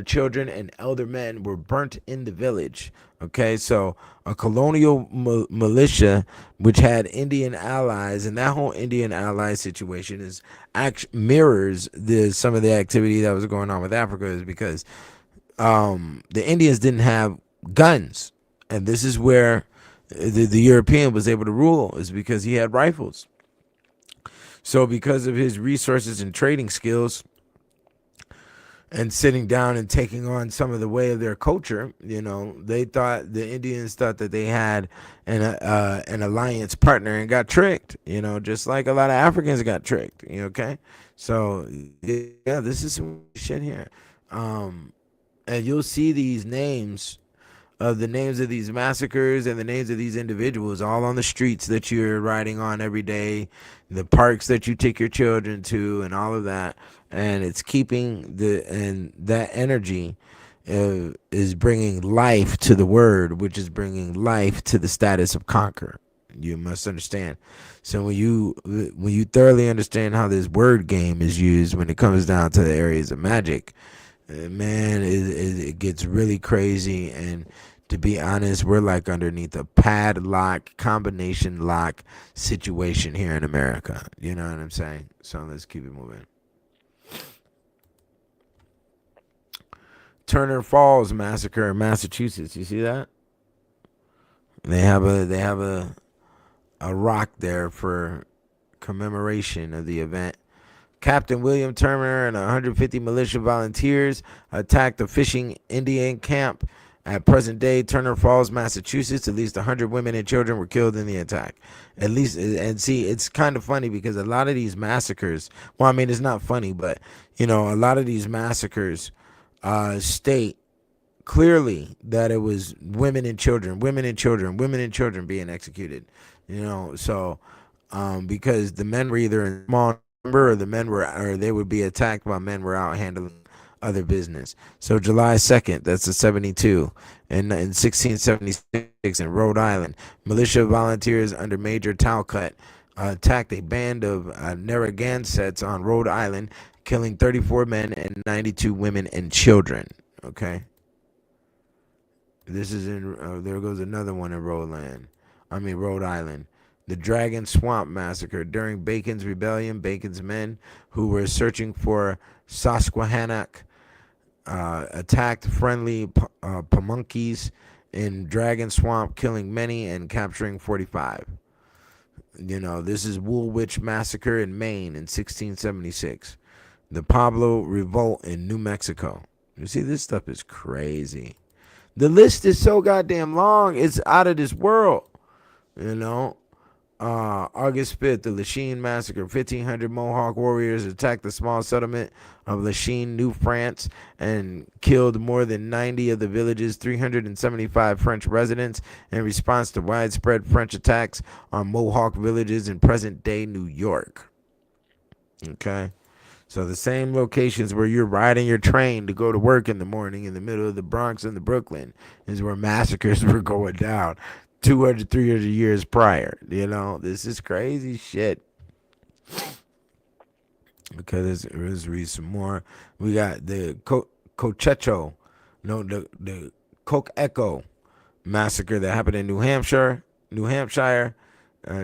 children, and elder men were burnt in the village. Okay, so a colonial militia which had Indian allies, and that whole Indian ally situation mirrors some of the activity that was going on with Africa, is because the Indians didn't have guns, and this is where the European was able to rule, is because he had rifles. So because of his resources and trading skills and sitting down and taking on some of the way of their culture, the Indians thought that they had an alliance partner and got tricked, just like a lot of Africans got tricked. Okay. So yeah, this is some shit here. And you'll see these names of the names of these massacres and the names of these individuals all on the streets that you're riding on every day, the parks that you take your children to, and all of that. And it's keeping that energy is bringing life to the word, which is bringing life to the status of conquer. You must understand. So when you thoroughly understand how this word game is used when it comes down to the areas of magic, man, it gets really crazy. And to be honest, we're like underneath a padlock, combination lock situation here in America. You know what I'm saying? So let's keep it moving. Turner Falls Massacre in Massachusetts. You see that? They have a rock there for commemoration of the event. Captain William Turner and 150 militia volunteers attacked a fishing Indian camp at present-day Turner Falls, Massachusetts. At least 100 women and children were killed in the attack. At least, and see, it's kind of funny because a lot of these massacres, well, I mean, it's not funny, but, a lot of these massacres state clearly that it was women and children being executed. So because the men were either in small number, or they would be attacked while men were out handling other business. So July 2nd, that's a 72, and in 1676 in Rhode Island, militia volunteers under Major Talcott attacked a band of Narragansetts on Rhode Island, killing 34 men and 92 women and children. Okay. This is in, there goes another one in Rhode Island. The Dragon Swamp Massacre. During Bacon's Rebellion, Bacon's men, who were searching for Susquehannock, attacked friendly Pamunkeys in Dragon Swamp, killing many and capturing 45. This is Woolwich Massacre in Maine in 1676. The Pueblo Revolt in New Mexico. You see, this stuff is crazy. The list is so goddamn long. It's out of this world. August 5th, the Lachine Massacre. 1,500 Mohawk warriors attacked the small settlement of Lachine, New France, and killed more than 90 of the village's 375 French residents in response to widespread French attacks on Mohawk villages in present-day New York. Okay? So the same locations where you're riding your train to go to work in the morning in the middle of the Bronx and the Brooklyn is where massacres were going down. 200, 300 years prior. This is crazy shit. Okay, let's read some more. We got the Cochecho, no, the Coke Echo massacre that happened in New Hampshire,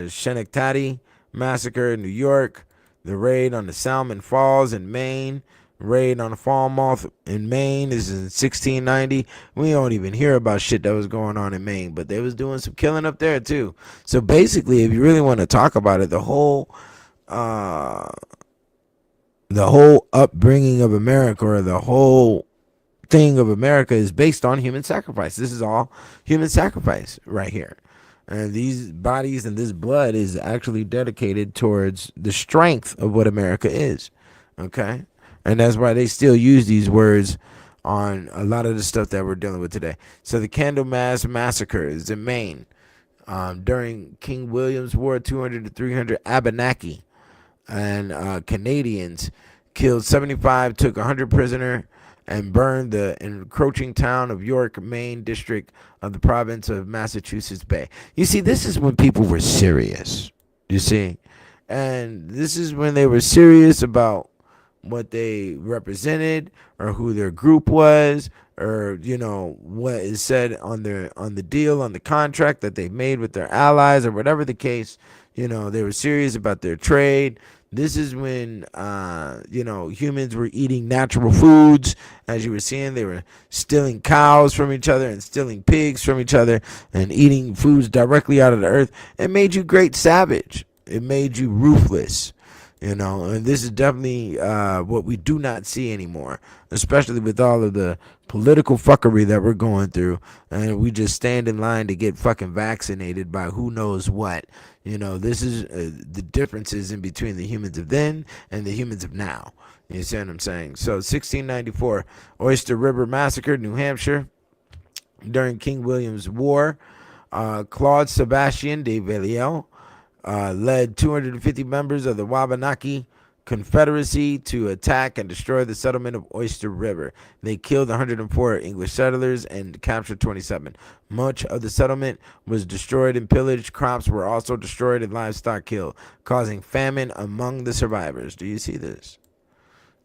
Schenectady massacre in New York, the raid on the Salmon Falls in Maine, raid on the Falmouth in Maine. This is in 1690. We don't even hear about shit that was going on in Maine, but they was doing some killing up there too. So basically, if you really want to talk about it, the whole upbringing of America, or the whole thing of America, is based on human sacrifice. This is all human sacrifice right here. And these bodies and this blood is actually dedicated towards the strength of what America is. Okay? And that's why they still use these words on a lot of the stuff that we're dealing with today. So the Candlemas Massacres in Maine. During King William's War, 200 to 300 Abenaki and Canadians killed 75, took 100 prisoner, and burned the encroaching town of York, Maine district of the province of Massachusetts Bay. You see, this is when people were serious, you see. And this is when they were serious about what they represented, or who their group was, or what is said on the deal, on the contract that they made with their allies, or whatever the case. They were serious about their trade. This is when humans were eating natural foods. As you were seeing, they were stealing cows from each other and stealing pigs from each other and eating foods directly out of the earth. It made you great savage. It made you ruthless. And this is definitely what we do not see anymore, especially with all of the political fuckery that we're going through. And we just stand in line to get fucking vaccinated by who knows what. This is the differences in between the humans of then and the humans of now. You see what I'm saying? So 1694, Oyster River Massacre, New Hampshire. During King William's War, Claude Sebastien de Villiers led 250 members of the Wabanaki Confederacy to attack and destroy the settlement of Oyster River. They killed 104 English settlers and captured 27. Much of the settlement was destroyed and pillaged. Crops were also destroyed and livestock killed, causing famine among the survivors. Do you see this?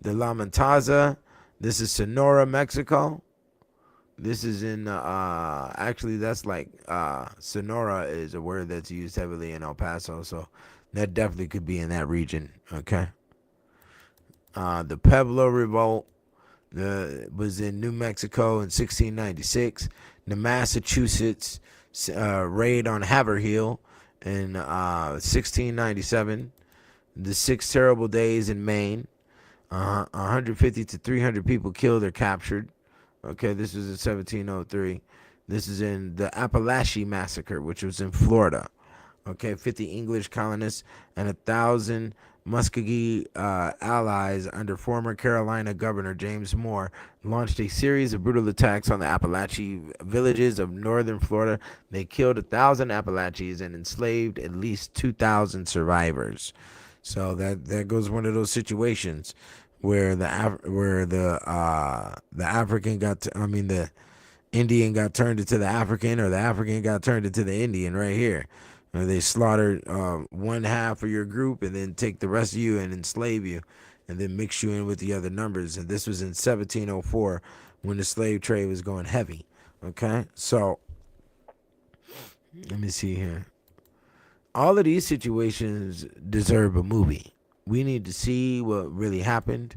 The La Matanza. This is Sonora, Mexico. This is in, actually, that's like, Sonora is a word that's used heavily in El Paso, so that definitely could be in that region, okay? The Pueblo Revolt was in New Mexico in 1696. The Massachusetts raid on Haverhill in 1697. The Six Terrible Days in Maine. 150 to 300 people killed or captured. Okay, this was in 1703. This is in the Appalachian Massacre, which was in Florida. Okay, 50 English colonists and 1,000 Muskogee allies under former Carolina Governor James Moore launched a series of brutal attacks on the Appalachian villages of northern Florida. They killed 1,000 Appalachians and enslaved at least 2,000 survivors. So that goes one of those situations where the Indian got turned into the African, or the African got turned into the Indian right here. They slaughtered one half of your group and then take the rest of you and enslave you and then mix you in with the other numbers. And this was in 1704 when the slave trade was going heavy. Okay, so let me see here. All of these situations deserve a movie. We need to see what really happened.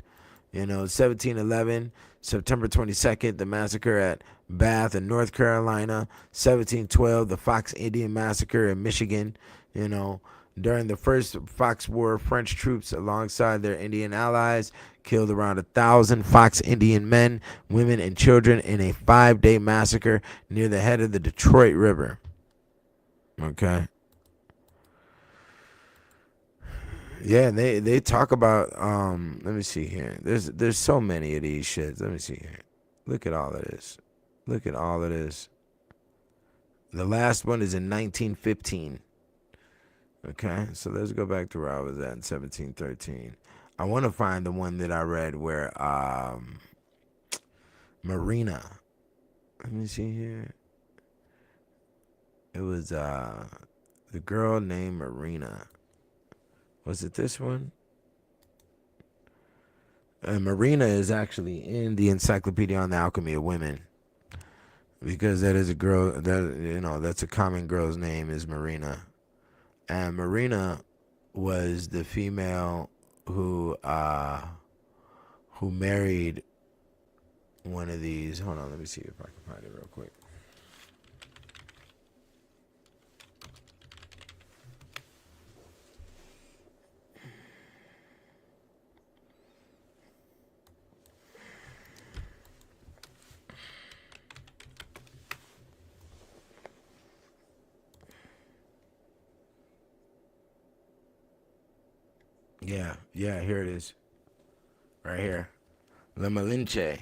1711, September 22nd, the massacre at Bath in North Carolina. 1712, the Fox Indian Massacre in Michigan. During the First Fox War, French troops alongside their Indian allies killed around 1,000 Fox Indian men, women, and children in a 5-day massacre near the head of the Detroit River. Okay. Yeah, they talk about let me see here. There's so many of these shits. Let me see here. Look at all of this. The last one is in 1915. Okay, so let's go back to where I was at in 1713. I want to find the one that I read where Marina. Let me see here. It was the girl named Marina. Was it this one? Marina is actually in the Encyclopedia on the Alchemy of Women, because that is a girl that that's a common girl's name is Marina, and Marina was the female who married one of these. Hold on, let me see if I can find it real quick. Yeah, here it is. Right here. La Malinche.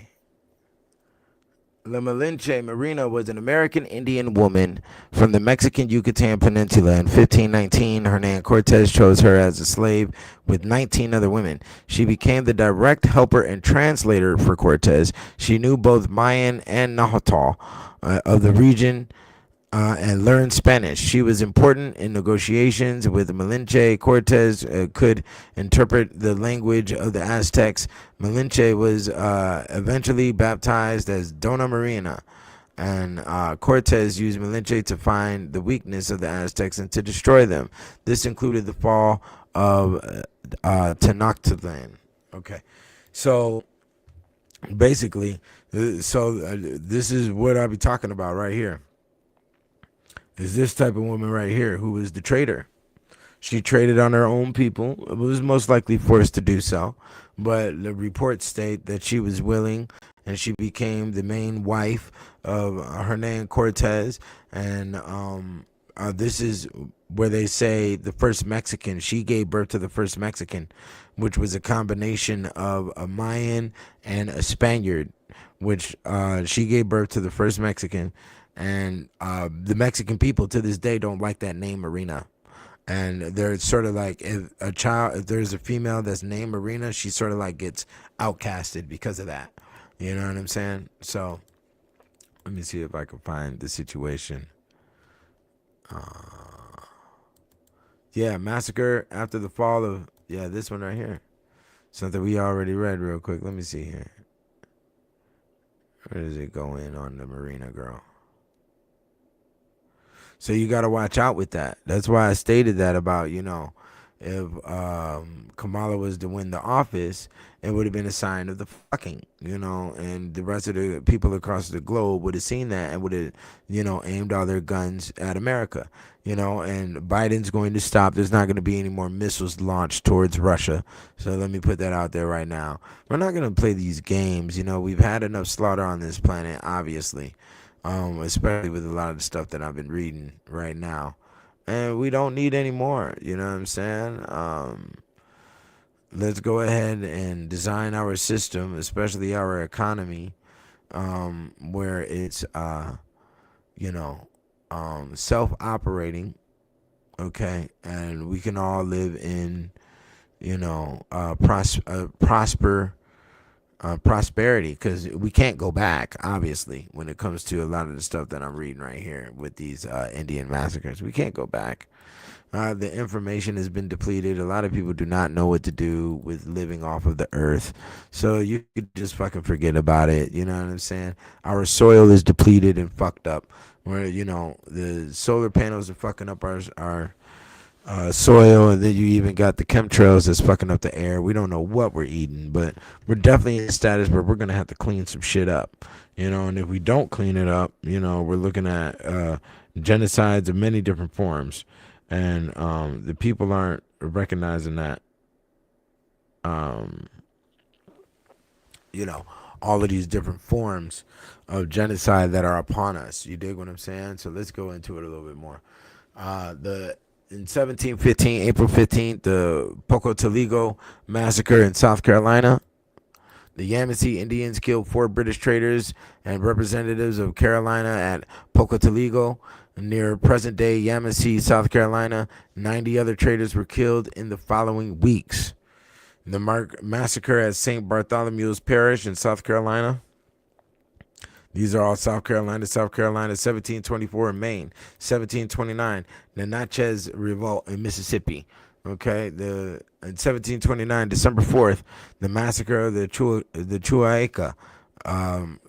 La Malinche Marina was an American Indian woman from the Mexican Yucatan Peninsula. In 1519, Hernan Cortez chose her as a slave with 19 other women. She became the direct helper and translator for Cortez. She knew both Mayan and Nahuatl of the region, and learned Spanish. She was important in negotiations with Malinche. Cortez could interpret the language of the Aztecs. Malinche was eventually baptized as Dona Marina, and Cortez used Malinche to find the weakness of the Aztecs and to destroy them. This included the fall of Tenochtitlan. Okay, so basically, this is what I'll be talking about right here. Is this type of woman right here who was the traitor. She traded on her own people, was most likely forced to do so, but the reports state that she was willing, and she became the main wife of Hernan Cortez. And this is where they say the first Mexican. She gave birth to the first Mexican, which was a combination of a Mayan and a Spaniard, which she gave birth to the first Mexican. And the Mexican people to this day don't like that name Marina. And they're sort of like, if there's a female that's named Marina, she sort of like gets outcasted because of that. You know what I'm saying? So let me see if I can find the situation. Yeah, Massacre after the fall of, this one right here. Something we already read real quick. Let me see here. Where does it go in on the Marina girl? So you got to watch out with that. That's why I stated that about, if Kamala was to win the office, it would have been a sign of the fucking, and the rest of the people across the globe would have seen that and would have, aimed all their guns at America, and Biden's going to stop. There's not going to be any more missiles launched towards Russia. So let me put that out there right now. We're not going to play these games. We've had enough slaughter on this planet, obviously. Especially with a lot of the stuff that I've been reading right now. And we don't need any more, you know what I'm saying? Let's go ahead and design our system, especially our economy, where it's, self-operating, okay? And we can all live in, prosperity, because we can't go back, obviously, when it comes to a lot of the stuff that I'm reading right here with these Indian massacres. We can't go back. The information has been depleted. A lot of people do not know what to do with living off of the earth. So you could just fucking forget about it. You know what I'm saying? Our soil is depleted and fucked up. Where, the solar panels are fucking up our soil, and then you even got the chemtrails that's fucking up the air. We don't know what we're eating, but we're definitely in a status where we're gonna have to clean some shit up, and if we don't clean it up, we're looking at genocides of many different forms, and the people aren't recognizing that all of these different forms of genocide that are upon us. You dig what I'm saying? So let's go into it a little bit more. In 1715, April 15th, the Pocotaligo massacre in South Carolina. The Yamasee Indians killed 4 British traders and representatives of Carolina at Pocotaligo, near present-day Yamasee, South Carolina. 90 other traders were killed in the following weeks. The massacre at St. Bartholomew's Parish in South Carolina. These are all South Carolina. 1724 in Maine. 1729, the Natchez Revolt in Mississippi. Okay, in 1729, December 4th, the massacre of the Chuaca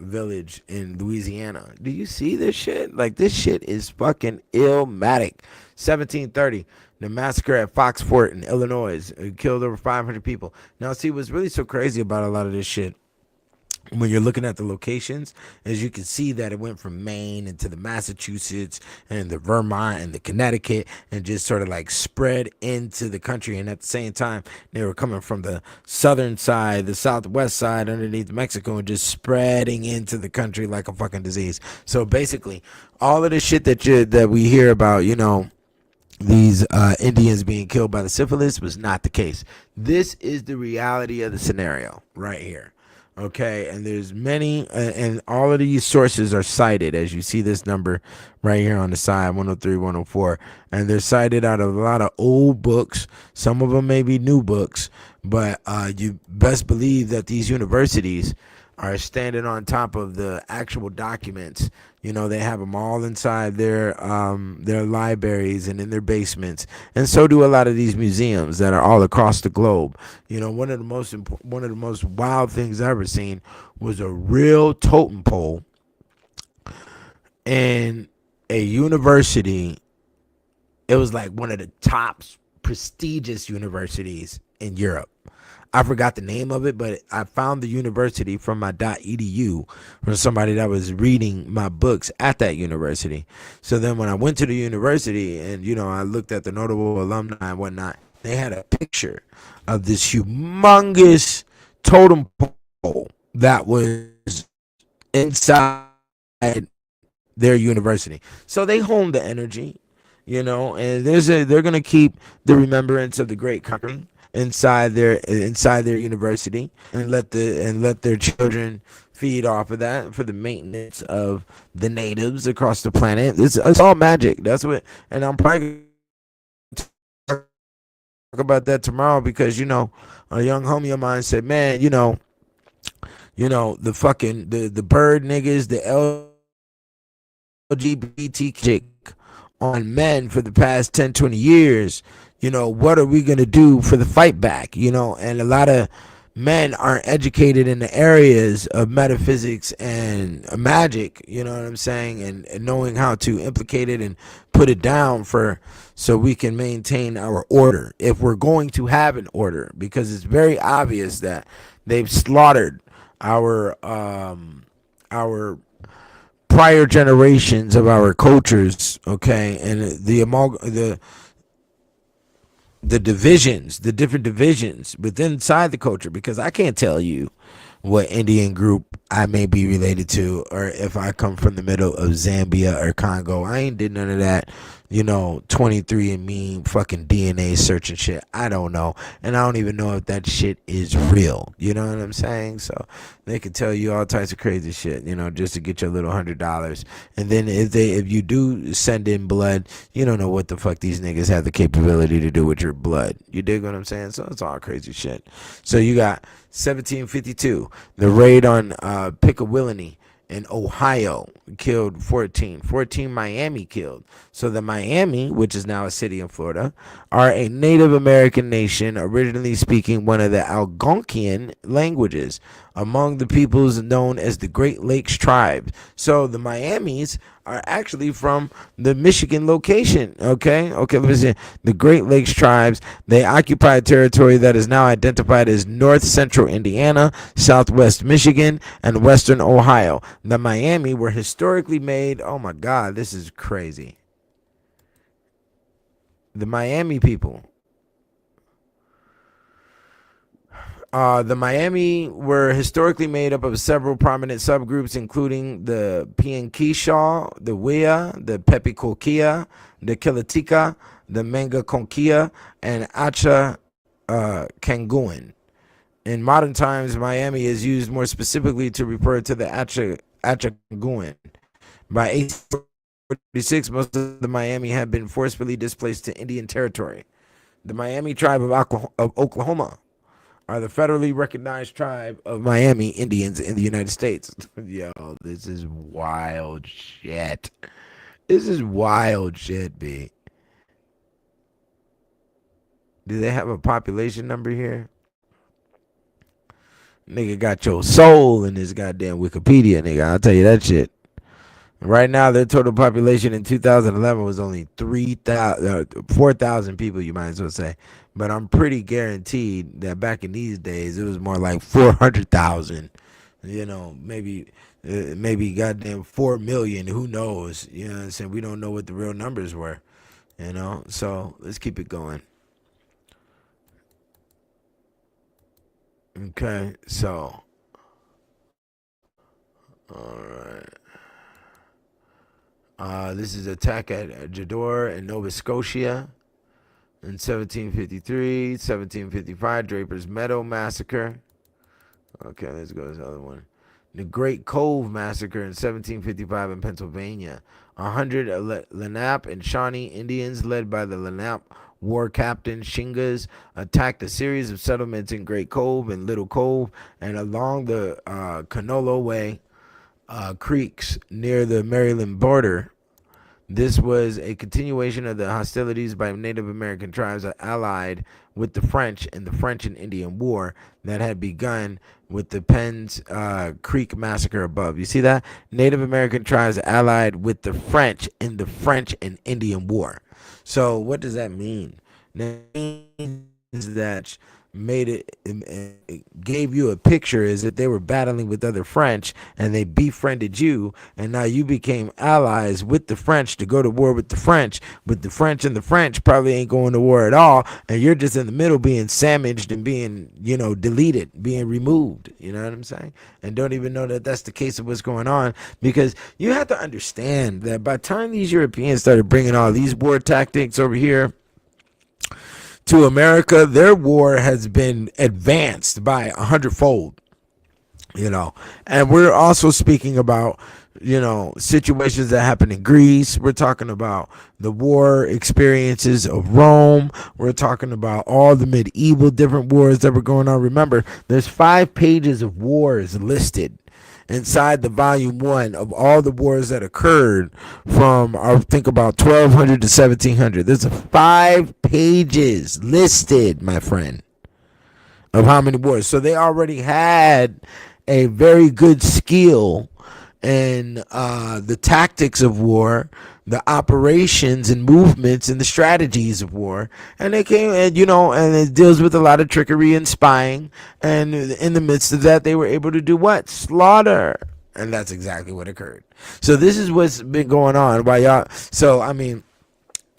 village in Louisiana. Do you see this shit? Like, this shit is fucking illmatic. 1730, the massacre at Fox Fort in Illinois. It killed over 500 people. Now, see, what's really so crazy about a lot of this shit, when you're looking at the locations, as you can see that it went from Maine into the Massachusetts and the Vermont and the Connecticut and just sort of like spread into the country. And at the same time, they were coming from the southern side, the southwest side underneath Mexico, and just spreading into the country like a fucking disease. So basically, all of the shit that we hear about, these Indians being killed by the syphilis was not the case. This is the reality of the scenario right here. Okay, and there's many, and all of these sources are cited, as you see this number right here on the side, 103, 104, and they're cited out of a lot of old books. Some of them may be new books, but you best believe that these universities are standing on top of the actual documents. They have them all inside their libraries and in their basements, and so do a lot of these museums that are all across the globe. One of the most wild things I've ever seen was a real totem pole in a university. It was like one of the top prestigious universities in Europe. I forgot the name of it, but I found the university from my .edu from somebody that was reading my books at that university. So then when I went to the university and, I looked at the notable alumni and whatnot, they had a picture of this humongous totem pole that was inside their university. So they honed the energy, and they're going to keep the remembrance of the great country inside their university, and let their children feed off of that for the maintenance of the natives across the planet. It's all magic. That's what, and I'm probably gonna talk about that tomorrow because a young homie of mine said, man, the fucking the bird niggas, the LGBT on men for the past 10, 20 years. What are we going to do for the fight back? And a lot of men aren't educated in the areas of metaphysics and magic, you know what I'm saying? And knowing how to implicate it and put it down so we can maintain our order. If we're going to have an order, because it's very obvious that they've slaughtered our prior generations of our cultures, okay? And the divisions, the different divisions within inside the culture, because I can't tell you what Indian group I may be related to, or if I come from the middle of Zambia or Congo. I ain't did none of that, 23andMe fucking DNA searching shit. I don't know. And I don't even know if that shit is real. You know what I'm saying? So they can tell you all types of crazy shit, just to get your little $100. And then if you do send in blood, you don't know what the fuck these niggas have the capability to do with your blood. You dig what I'm saying? So it's all crazy shit. So you got 1752, the raid on Pickawillany in Ohio killed 14 Miami killed. So the Miami, which is now a city in Florida, are a Native American nation originally speaking one of the Algonquian languages among the peoples known as the Great Lakes tribes. So the Miamis are actually from the Michigan location. Okay, listen. The Great Lakes tribes, they occupy territory that is now identified as north central Indiana, southwest Michigan, and western Ohio. The Miami were historically made. Oh my God, this is crazy. The Miami people. The Miami were historically made up of several prominent subgroups, including the Pianquishaw, the Wea, the Pepicoquia, the Kilatika, the Mangaconquia, and Acha Kanguan. In modern times, Miami is used more specifically to refer to the Achaguan. By 1846, most of the Miami had been forcibly displaced to Indian territory. The Miami tribe of Oklahoma are the federally recognized tribe of Miami Indians in the United States. Yo, this is wild shit. This is wild shit, B. Do they have a population number here? Nigga got your soul in this goddamn Wikipedia, nigga. I'll tell you that shit. Right now, their total population in 2011 was only 4,000 people, you might as well say. But I'm pretty guaranteed that back in these days, it was more like 400,000. You know, maybe goddamn 4 million. Who knows? You know what I'm saying? We don't know what the real numbers were. You know, so let's keep it going. Okay, so. All right. This is attack at Jador in Nova Scotia in 1753, 1755, Draper's Meadow Massacre. Okay, let's go to this other one. The Great Cove Massacre in 1755 in Pennsylvania. 100 Lenape and Shawnee Indians led by the Lenape war captain Shingas attacked a series of settlements in Great Cove and Little Cove and along the Canolo creeks near the Maryland border. This was a continuation of the hostilities by Native American tribes allied with the French in the French and Indian War that had begun with the Penn's Creek Massacre above. You see that? Native American tribes allied with the French in the French and Indian War. So what does that mean? That means that it gave you a picture is that they were battling with other French and they befriended you, and now you became allies with the French to go to war with the French, but the French and the French probably ain't going to war at all, and you're just in the middle being sandwiched and being, you know, deleted, being removed. You know what I'm saying? And don't even know that that's the case of what's going on, because you have to understand that by the time these Europeans started bringing all these war tactics over here to America, their war has been advanced by 100-fold, you know. And we're also speaking about, you know, situations that happen in Greece. We're talking about the war experiences of Rome. We're talking about all the medieval different wars that were going on. Remember, there's 5 pages of wars listed inside the volume 1 of all the wars that occurred from, I think, about 1200 to 1700. There's 5 pages listed, my friend, of how many wars. So they already had a very good skill in the tactics of war, the operations and movements and the strategies of war. And they came, and you know, and it deals with a lot of trickery and spying. And in the midst of that, they were able to do what? Slaughter. And that's exactly what occurred. So this is what's been going on. While y'all, so I mean,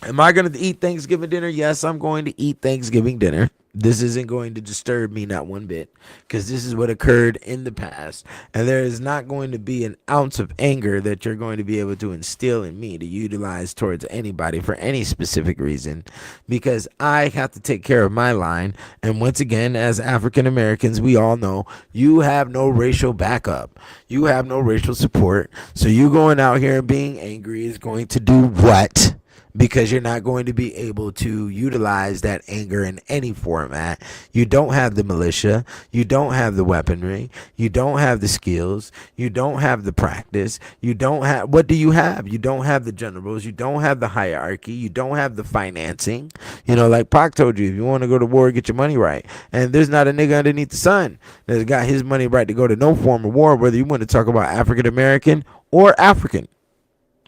am I going to eat Thanksgiving dinner? Yes, I'm going to eat Thanksgiving dinner. This isn't going to disturb me not one bit, because this is what occurred in the past. And there is not going to be an ounce of anger that you're going to be able to instill in me to utilize towards anybody for any specific reason, because I have to take care of my line. And once again, as African Americans, we all know you have no racial backup. You have no racial support. So you going out here and being angry is going to do what? Because you're not going to be able to utilize that anger in any format. You don't have the militia. You don't have the weaponry. You don't have the skills. You don't have the practice. You don't have, what do you have? You don't have the generals. You don't have the hierarchy. You don't have the financing. You know, like Pac told you, if you want to go to war, get your money right. And there's not a nigga underneath the sun that's got his money right to go to no form of war, whether you want to talk about African American or African.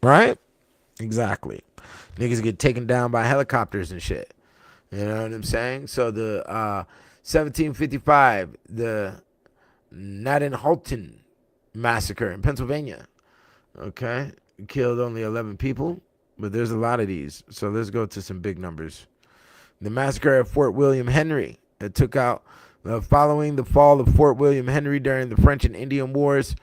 Right? Exactly. Niggas get taken down by helicopters and shit. You know what I'm saying? So the 1755, the Nadenholton massacre in Pennsylvania. Okay? Killed only 11 people, but there's a lot of these. So let's go to some big numbers. The massacre at Fort William Henry. It took out, following the fall of Fort William Henry during the French and Indian Wars,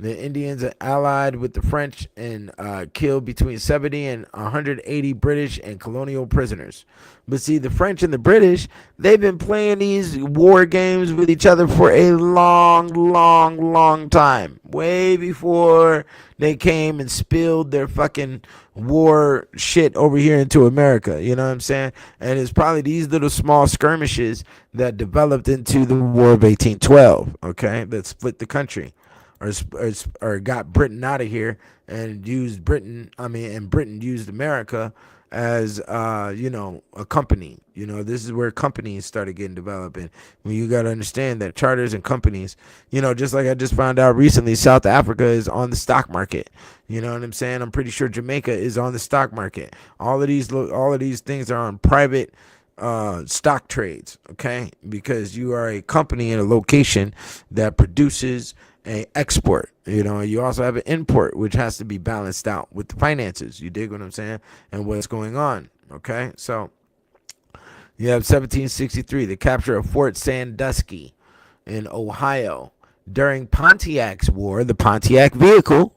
The Indians are allied with the French and killed between 70 and 180 British and colonial prisoners. But see, the French and the British, they've been playing these war games with each other for a long time. Way before they came and spilled their fucking war shit over here into America. You know what I'm saying? And it's probably these little small skirmishes that developed into the War of 1812, okay, that split the country. Or got Britain out of here and used Britain. And Britain used America as a company. This is where companies started getting developed. And you got to understand that charters and companies, just like I just found out recently, South Africa is on the stock market. You know what I'm saying? I'm pretty sure Jamaica is on the stock market. All of these things are on private stock trades, okay? Because you are a company in a location that produces a export. You also have an import, which has to be balanced out with the finances. You dig what I'm saying? And what's going on, okay? So you have 1763, the capture of Fort Sandusky in Ohio during Pontiac's War, the Pontiac vehicle,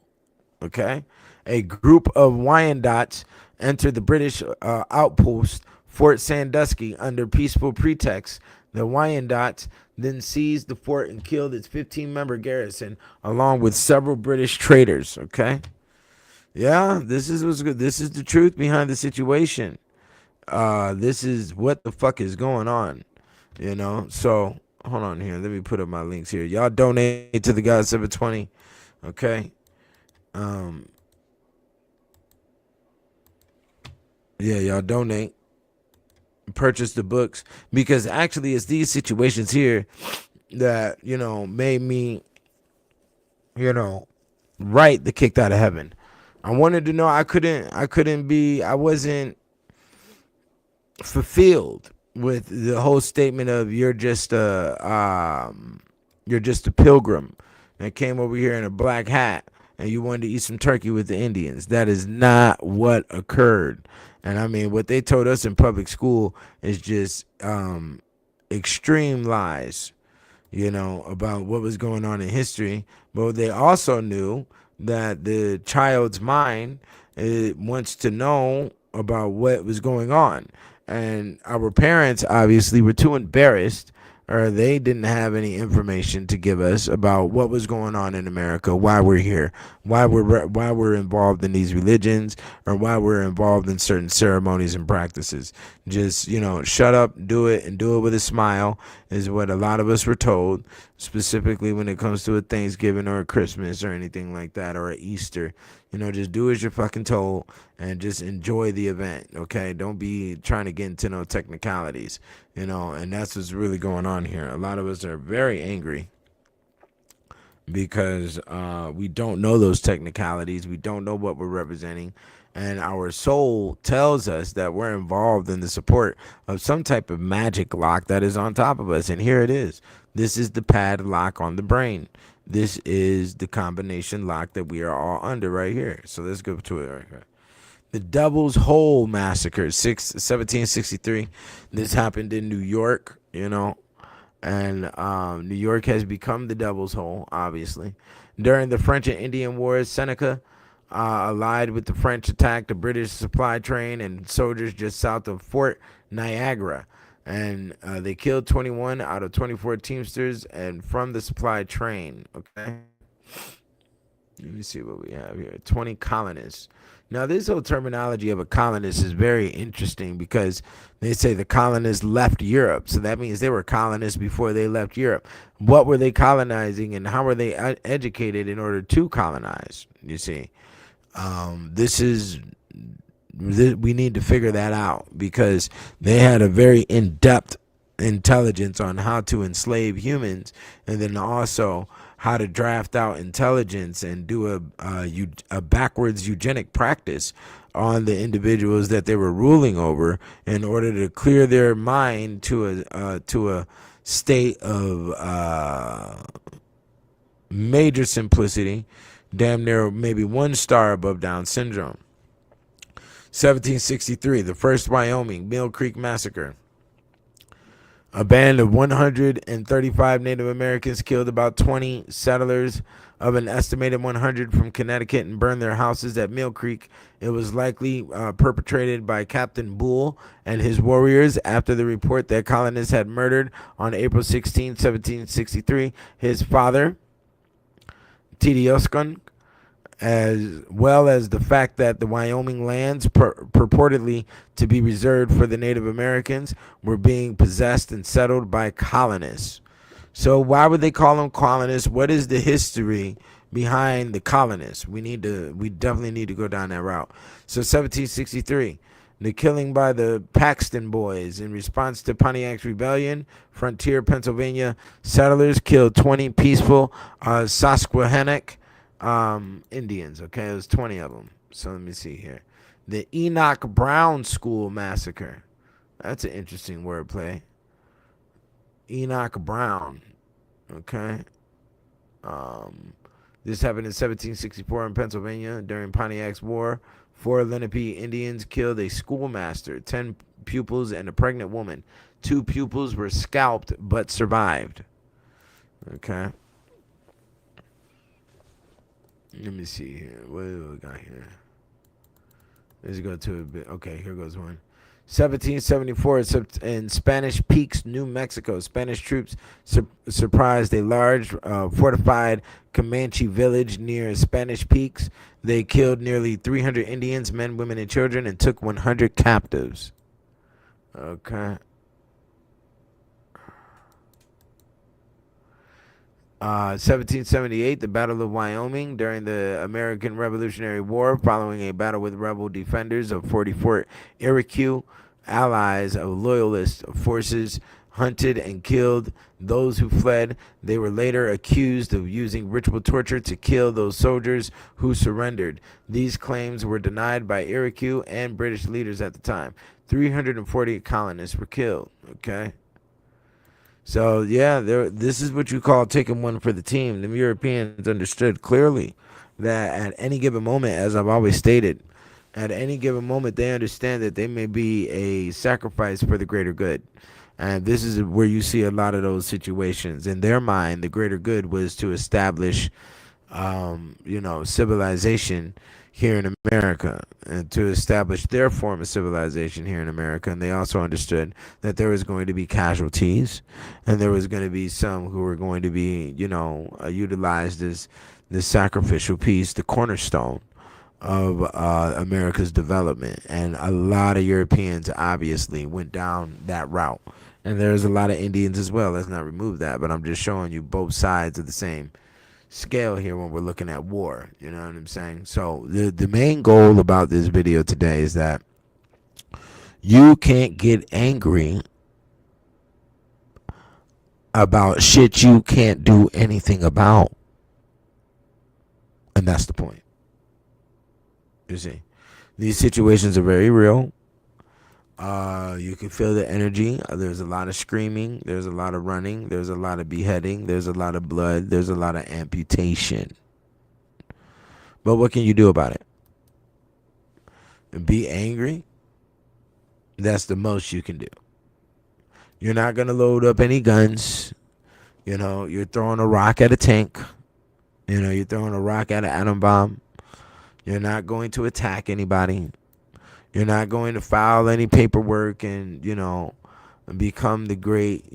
okay? A group of Wyandottes entered the British outpost Fort Sandusky under peaceful pretext. The Wyandottes then seized the fort and killed its 15-member garrison along with several British traders. Okay, yeah, this is what's good. This is the truth behind the situation. This is what the fuck is going on. So hold on here. Let me put up my links here. Y'all donate to the God 720. Okay. Yeah, y'all donate. Purchase the books, because actually it's these situations here that made me write the Kicked Out of Heaven. I wanted to know. I wasn't fulfilled with the whole statement of you're just a pilgrim that came over here in a black hat and you wanted to eat some turkey with the Indians. That is not what occurred. And what they told us in public school is just extreme lies, about what was going on in history. But they also knew that the child's mind wants to know about what was going on. And our parents obviously were too embarrassed, or they didn't have any information to give us about what was going on in America, why we're here, why we're involved in these religions, or why we're involved in certain ceremonies and practices. Just, shut up, do it, and do it with a smile is what a lot of us were told, specifically when it comes to a Thanksgiving or a Christmas or anything like that, or a Easter. Just do as you're fucking told and just enjoy the event, okay? Don't be trying to get into no technicalities, and that's what's really going on here. A lot of us are very angry because we don't know those technicalities. We don't know what we're representing. And our soul tells us that we're involved in the support of some type of magic lock that is on top of us. And here it is. This is the padlock on the brain. This is the combination lock that we are all under right here. So let's go to it right here. The Devil's Hole Massacre, 1763. This happened in New York, and New York has become the Devil's Hole, obviously. During the French and Indian Wars, Seneca, allied with the French, attacked a British supply train and soldiers just south of Fort Niagara. And they killed 21 out of 24 Teamsters and from the supply train. Okay. Let me see what we have here. 20 colonists. Now, this whole terminology of a colonist is very interesting because they say the colonists left Europe. So that means they were colonists before they left Europe. What were they colonizing and how were they educated in order to colonize? You see, we need to figure that out because they had a very in-depth intelligence on how to enslave humans, and then also how to draft out intelligence and do a backwards eugenic practice on the individuals that they were ruling over in order to clear their mind to a state of major simplicity, damn near maybe 1 star above Down syndrome. 1763, the first Wyoming Mill Creek Massacre. A band of 135 Native Americans killed about 20 settlers of an estimated 100 from Connecticut and burned their houses at Mill Creek. It was likely perpetrated by Captain Bull and his warriors after the report that colonists had murdered on April 16, 1763, his father, Tedioscon, as well as the fact that the Wyoming lands purportedly to be reserved for the Native Americans were being possessed and settled by colonists. So why would they call them colonists? What is the history behind the colonists? We definitely need to go down that route. So 1763, the killing by the Paxton Boys in response to Pontiac's rebellion, frontier Pennsylvania settlers killed 20 peaceful Susquehannock Indians. Okay, it was 20 of them. So let me see here. The Enoch Brown School Massacre. That's an interesting wordplay. Enoch Brown. Okay. This happened in 1764 in Pennsylvania during Pontiac's War. 4 Lenape Indians killed a schoolmaster, 10 pupils, and a pregnant woman. 2 pupils were scalped but survived. Okay. Let me see here. What do we got here? Let's go to a bit. Okay, here goes one. 1774 in Spanish Peaks, New Mexico. Spanish troops surprised a large fortified Comanche village near Spanish Peaks. They killed nearly 300 Indians, men, women, and children, and took 100 captives. Okay. 1778, the Battle of Wyoming during the American Revolutionary War, following a battle with rebel defenders of Fort Iroquois. Allies of loyalist forces hunted and killed those who fled. They were later accused of using ritual torture to kill those soldiers who surrendered. These claims were denied by Iroquois and British leaders at the time. 340 colonists were killed. Okay. So, yeah, this is what you call taking one for the team. The Europeans understood clearly that at any given moment, as I've always stated, at any given moment, they understand that they may be a sacrifice for the greater good. And this is where you see a lot of those situations. In their mind, the greater good was to establish, civilization here in America, and to establish their form of civilization here in America. And they also understood that there was going to be casualties, and there was going to be some who were going to be, utilized as the sacrificial piece, the cornerstone of America's development. And a lot of Europeans obviously went down that route. And there's a lot of Indians as well. Let's not remove that, but I'm just showing you both sides of the same scale here when we're looking at war. You know what I'm saying? So the main goal about this video today is that you can't get angry about shit you can't do anything about. And that's the point. You see, these situations are very real. You can feel the energy. There's a lot of screaming. There's a lot of running. There's a lot of beheading. There's a lot of blood. There's a lot of amputation. But what can you do about it? Be angry? That's the most you can do. You're not going to load up any guns. You're throwing a rock at a tank. You're throwing a rock at an atom bomb. You're not going to attack anybody. You're not going to file any paperwork and, become the great,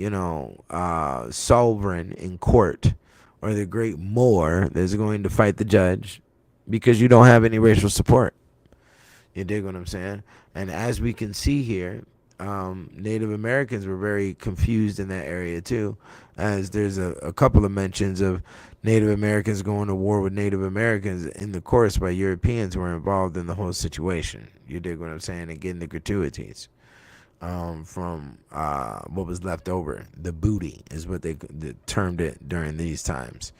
sovereign in court, or the great Moor that's going to fight the judge, because you don't have any racial support. You dig what I'm saying? And as we can see here, Native Americans were very confused in that area too, as there's a couple of mentions of Native Americans going to war with Native Americans in the course by Europeans who were involved in the whole situation. You dig what I'm saying? And getting the gratuities from what was left over. The booty is what they termed it during these times.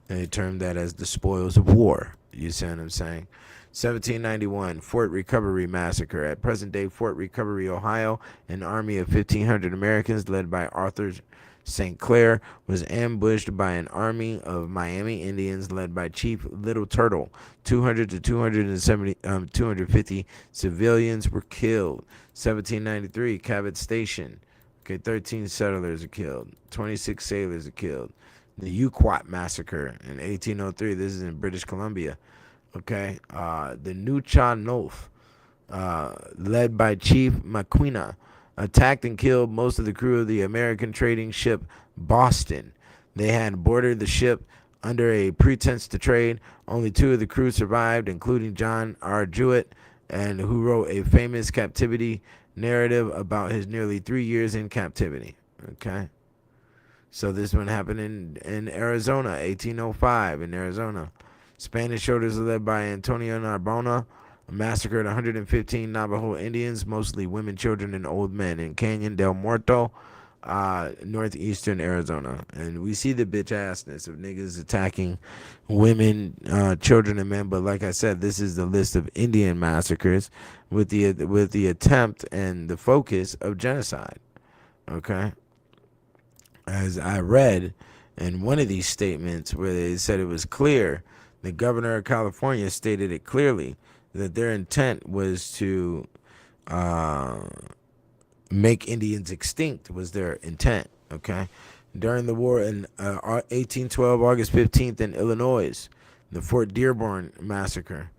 And they termed that as the spoils of war. You see what I'm saying? 1791, Fort Recovery Massacre. At present-day Fort Recovery, Ohio, an army of 1,500 Americans led by Arthur St. Clair was ambushed by an army of Miami Indians led by Chief Little Turtle. 200 to 250 civilians were killed. 1793, Cabot Station. Okay, 13 settlers are killed. 26 sailors are killed. The Uquat Massacre in 1803. This is in British Columbia. Okay, the Nucha Nof, led by Chief Maquina, attacked and killed most of the crew of the American trading ship Boston. They had boarded the ship under a pretense to trade. Only 2 of the crew survived, including John R. Jewett, and who wrote a famous captivity narrative about his nearly 3 years in captivity. Okay, so this one happened in Arizona, 1805 in Arizona. Spanish soldiers led by Antonio Narbona massacred 115 Navajo Indians, mostly women, children, and old men, in Canyon del Muerto, northeastern Arizona. And we see the bitch assness of niggas attacking women, children, and men. But like I said, this is the list of Indian massacres with the attempt and the focus of genocide. Okay, as I read in one of these statements where they said it was clear, the governor of California stated it clearly that their intent was to make Indians extinct, was their intent. Okay, during the war in 1812, August 15th in Illinois, the Fort Dearborn massacre.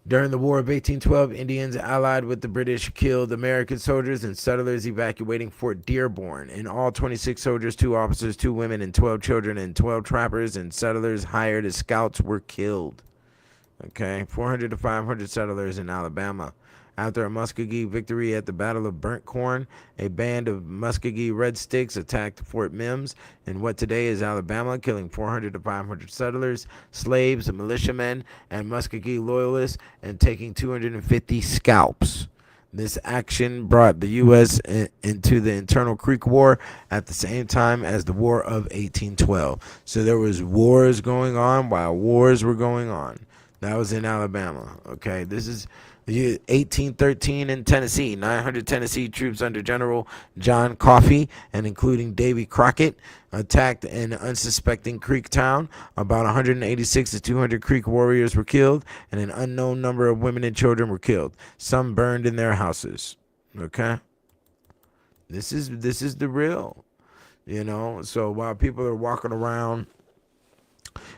During the War of 1812, Indians allied with the British killed American soldiers and settlers evacuating Fort Dearborn. In all, 26 soldiers, 2 officers, 2 women, and 12 children, and 12 trappers and settlers hired as scouts were killed. Okay, 400 to 500 settlers in Alabama. After a Muskogee victory at the Battle of Burnt Corn, a band of Muskogee Red Sticks attacked Fort Mims in what today is Alabama, killing 400 to 500 settlers, slaves, militiamen, and Muskogee loyalists, and taking 250 scalps. This action brought the U.S. into the internal Creek War at the same time as the War of 1812. So there was wars going on while wars were going on. That was in Alabama. Okay, this is 1813 in Tennessee. 900 Tennessee troops under General John Coffee and including Davy Crockett attacked an unsuspecting Creek town. About 186 to 200 Creek warriors were killed, and an unknown number of women and children were killed. Some burned in their houses. Okay, this is the real. So while people are walking around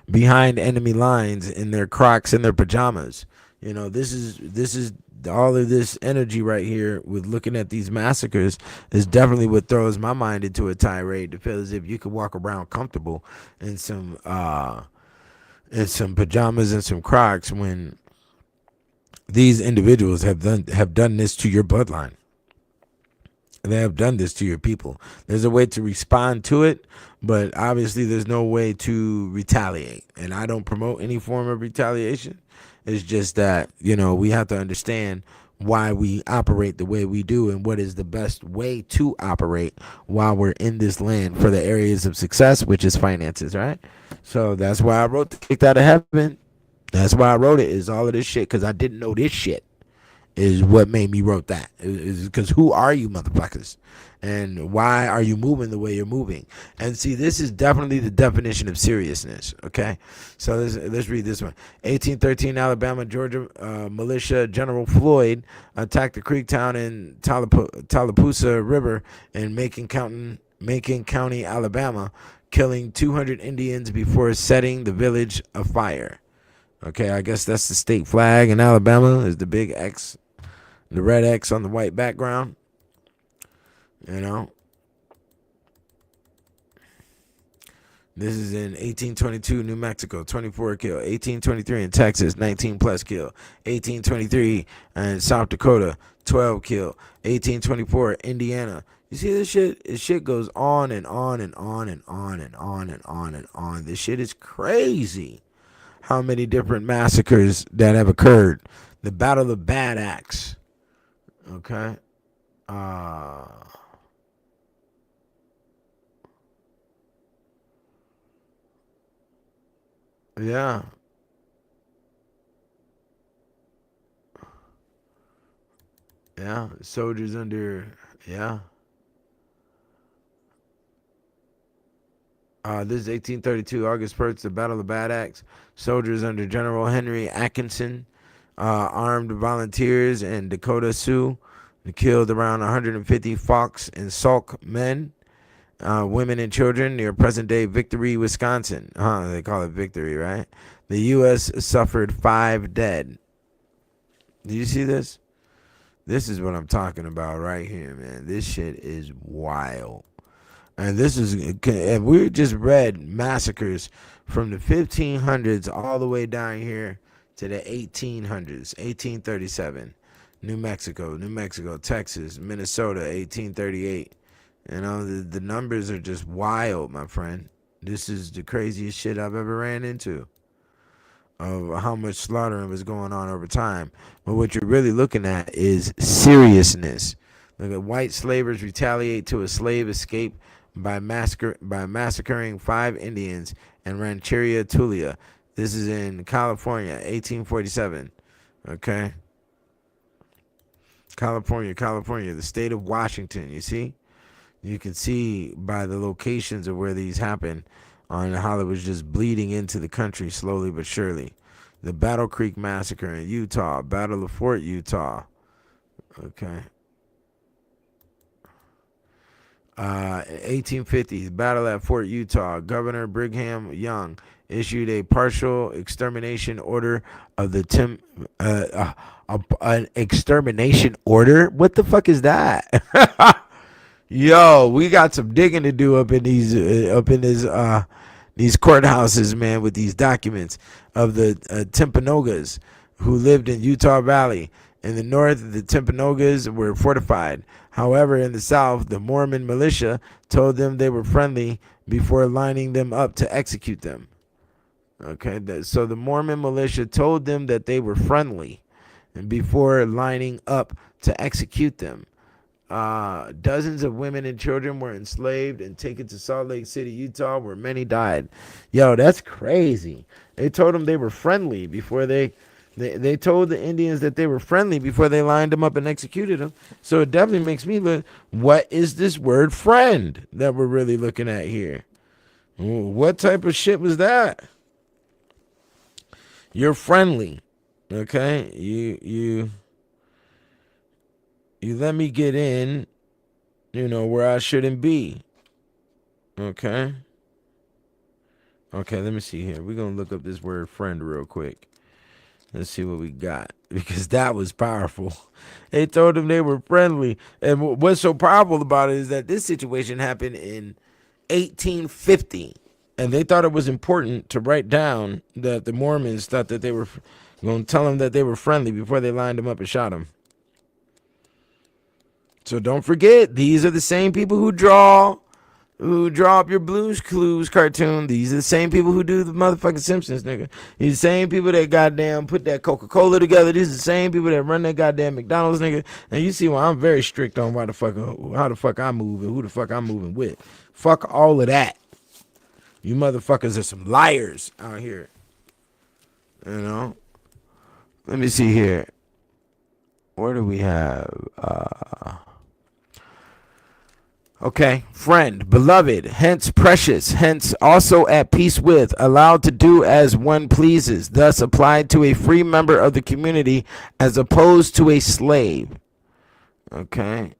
behind enemy lines in their Crocs and their pajamas, this is all of this energy right here with looking at these massacres is definitely what throws my mind into a tirade to feel as if you could walk around comfortable in some pajamas and some Crocs when these individuals have done this to your bloodline. They have done this to your people. There's a way to respond to it, but obviously there's no way to retaliate. And I don't promote any form of retaliation. It's just that, we have to understand why we operate the way we do and what is the best way to operate while we're in this land for the areas of success, which is finances, right? So that's why I wrote the Kicked Out of Heaven. That's why I wrote it, is all of this shit, because I didn't know this shit. Is what made me wrote that. Is because who are you motherfuckers? And why are you moving the way you're moving? And see, this is definitely the definition of seriousness, okay? So let's read this one. 1813, Alabama, Georgia, militia General Floyd attacked the Creek town in Tallapoosa River in Macon County, Alabama, killing 200 Indians before setting the village afire. Okay, I guess that's the state flag in Alabama, is the big X. The red X on the white background. This is in 1822, New Mexico, 24 kill. 1823 in Texas, 19 plus kill. 1823 in South Dakota, 12 kill. 1824, Indiana. You see this shit? This shit goes on and on and on and on and on and on and on. This shit is crazy. How many different massacres that have occurred. The Battle of Bad Axe. Okay. Yeah. Yeah. Soldiers under. Yeah. This is 1832, August 1st, the Battle of Bad Axe. Soldiers under General Henry Atkinson, armed volunteers and Dakota Sioux They killed around 150 Fox and Sauk men, women, and children near present-day Victory, Wisconsin. They call it Victory, right? The U.S. suffered 5 dead. Do you see this? This is what I'm talking about right here, man. This shit is wild. And and we just read Massacres from the 1500s all the way down here to the 1800s, 1837. New Mexico, Texas, Minnesota, 1838. You know, the numbers are just wild, my friend. This is the craziest shit I've ever ran into of how much slaughtering was going on over time. But what you're really looking at is seriousness. Look at white slavers retaliate to a slave escape by massacring 5 Indians in Rancheria Tulia. This is in California, 1847. Okay? California, the state of Washington, you see? You can see by the locations of where these happen on how it was just bleeding into the country slowly but surely. The Battle Creek Massacre in Utah, Battle of Fort Utah. Okay. 1850s, Battle at Fort Utah. Governor Brigham Young issued a partial extermination order of the an extermination order? What the fuck is that? Yo, we got some digging to do up in these courthouses, man, with these documents of the Timpanogos who lived in Utah Valley. In the north, the Timpanogos were fortified. However, in the south, the Mormon militia told them they were friendly before lining them up to execute them. Okay, so the Mormon militia told them that they were friendly before lining up to execute them. Dozens of women and children were enslaved and taken to Salt Lake City, Utah, where many died. Yo, that's crazy. They told them they were friendly before they told the Indians that they were friendly before they lined them up and executed them. So it definitely makes me look, what is this word friend that we're really looking at here? What type of shit was that? You're friendly. Okay? You let me get in, where I shouldn't be. Okay? Okay, let me see here. We're going to look up this word friend real quick. Let's see what we got, because that was powerful. They told them they were friendly. And what's so powerful about it is that this situation happened in 1850. And they thought it was important to write down that the Mormons thought that they were going to tell them that they were friendly before they lined them up and shot them. So don't forget, these are the same people who draw up your Blue's Clues cartoon. These are the same people who do the motherfucking Simpsons, nigga. These are the same people that goddamn put that Coca-Cola together. These are the same people that run that goddamn McDonald's, nigga. And you see why I'm very strict on how the fuck I move and who the fuck I'm moving with. Fuck all of that. You motherfuckers are some liars out here. Let me see here. Where do we have? Okay, friend, beloved, hence precious, hence also at peace with, allowed to do as one pleases, thus applied to a free member of the community as opposed to a slave. Okay.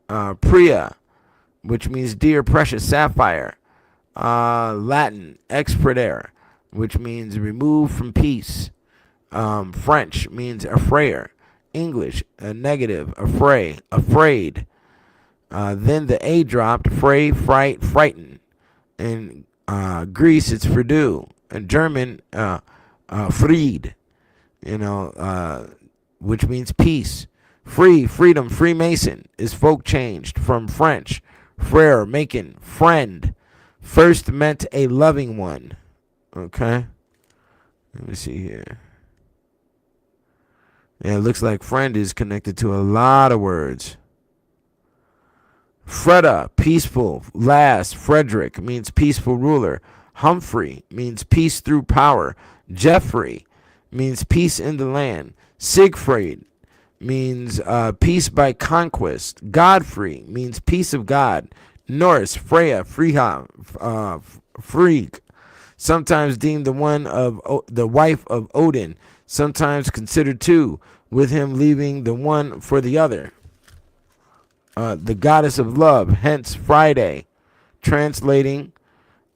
Priya, which means dear, precious, sapphire. Latin, expedere, which means remove from peace. French means affrayer. English, a negative, affray, afraid. Then the A dropped, fray, fright, frighten. In Greece, it's Fridu. In German, Fried, which means peace. Free, freedom, Freemason is folk changed from French. Frere, making, friend. First meant a loving one. Okay? Let me see here. Yeah, it looks like friend is connected to a lot of words. Freda, peaceful. Last, Frederick means peaceful ruler. Humphrey means peace through power. Geoffrey means peace in the land. Siegfried means peace by conquest. Godfrey means peace of God. Norse, Freya, Friha, Frigg, sometimes deemed the wife of Odin, sometimes considered two, with him leaving the one for the other. the goddess of love, hence Friday. Translating,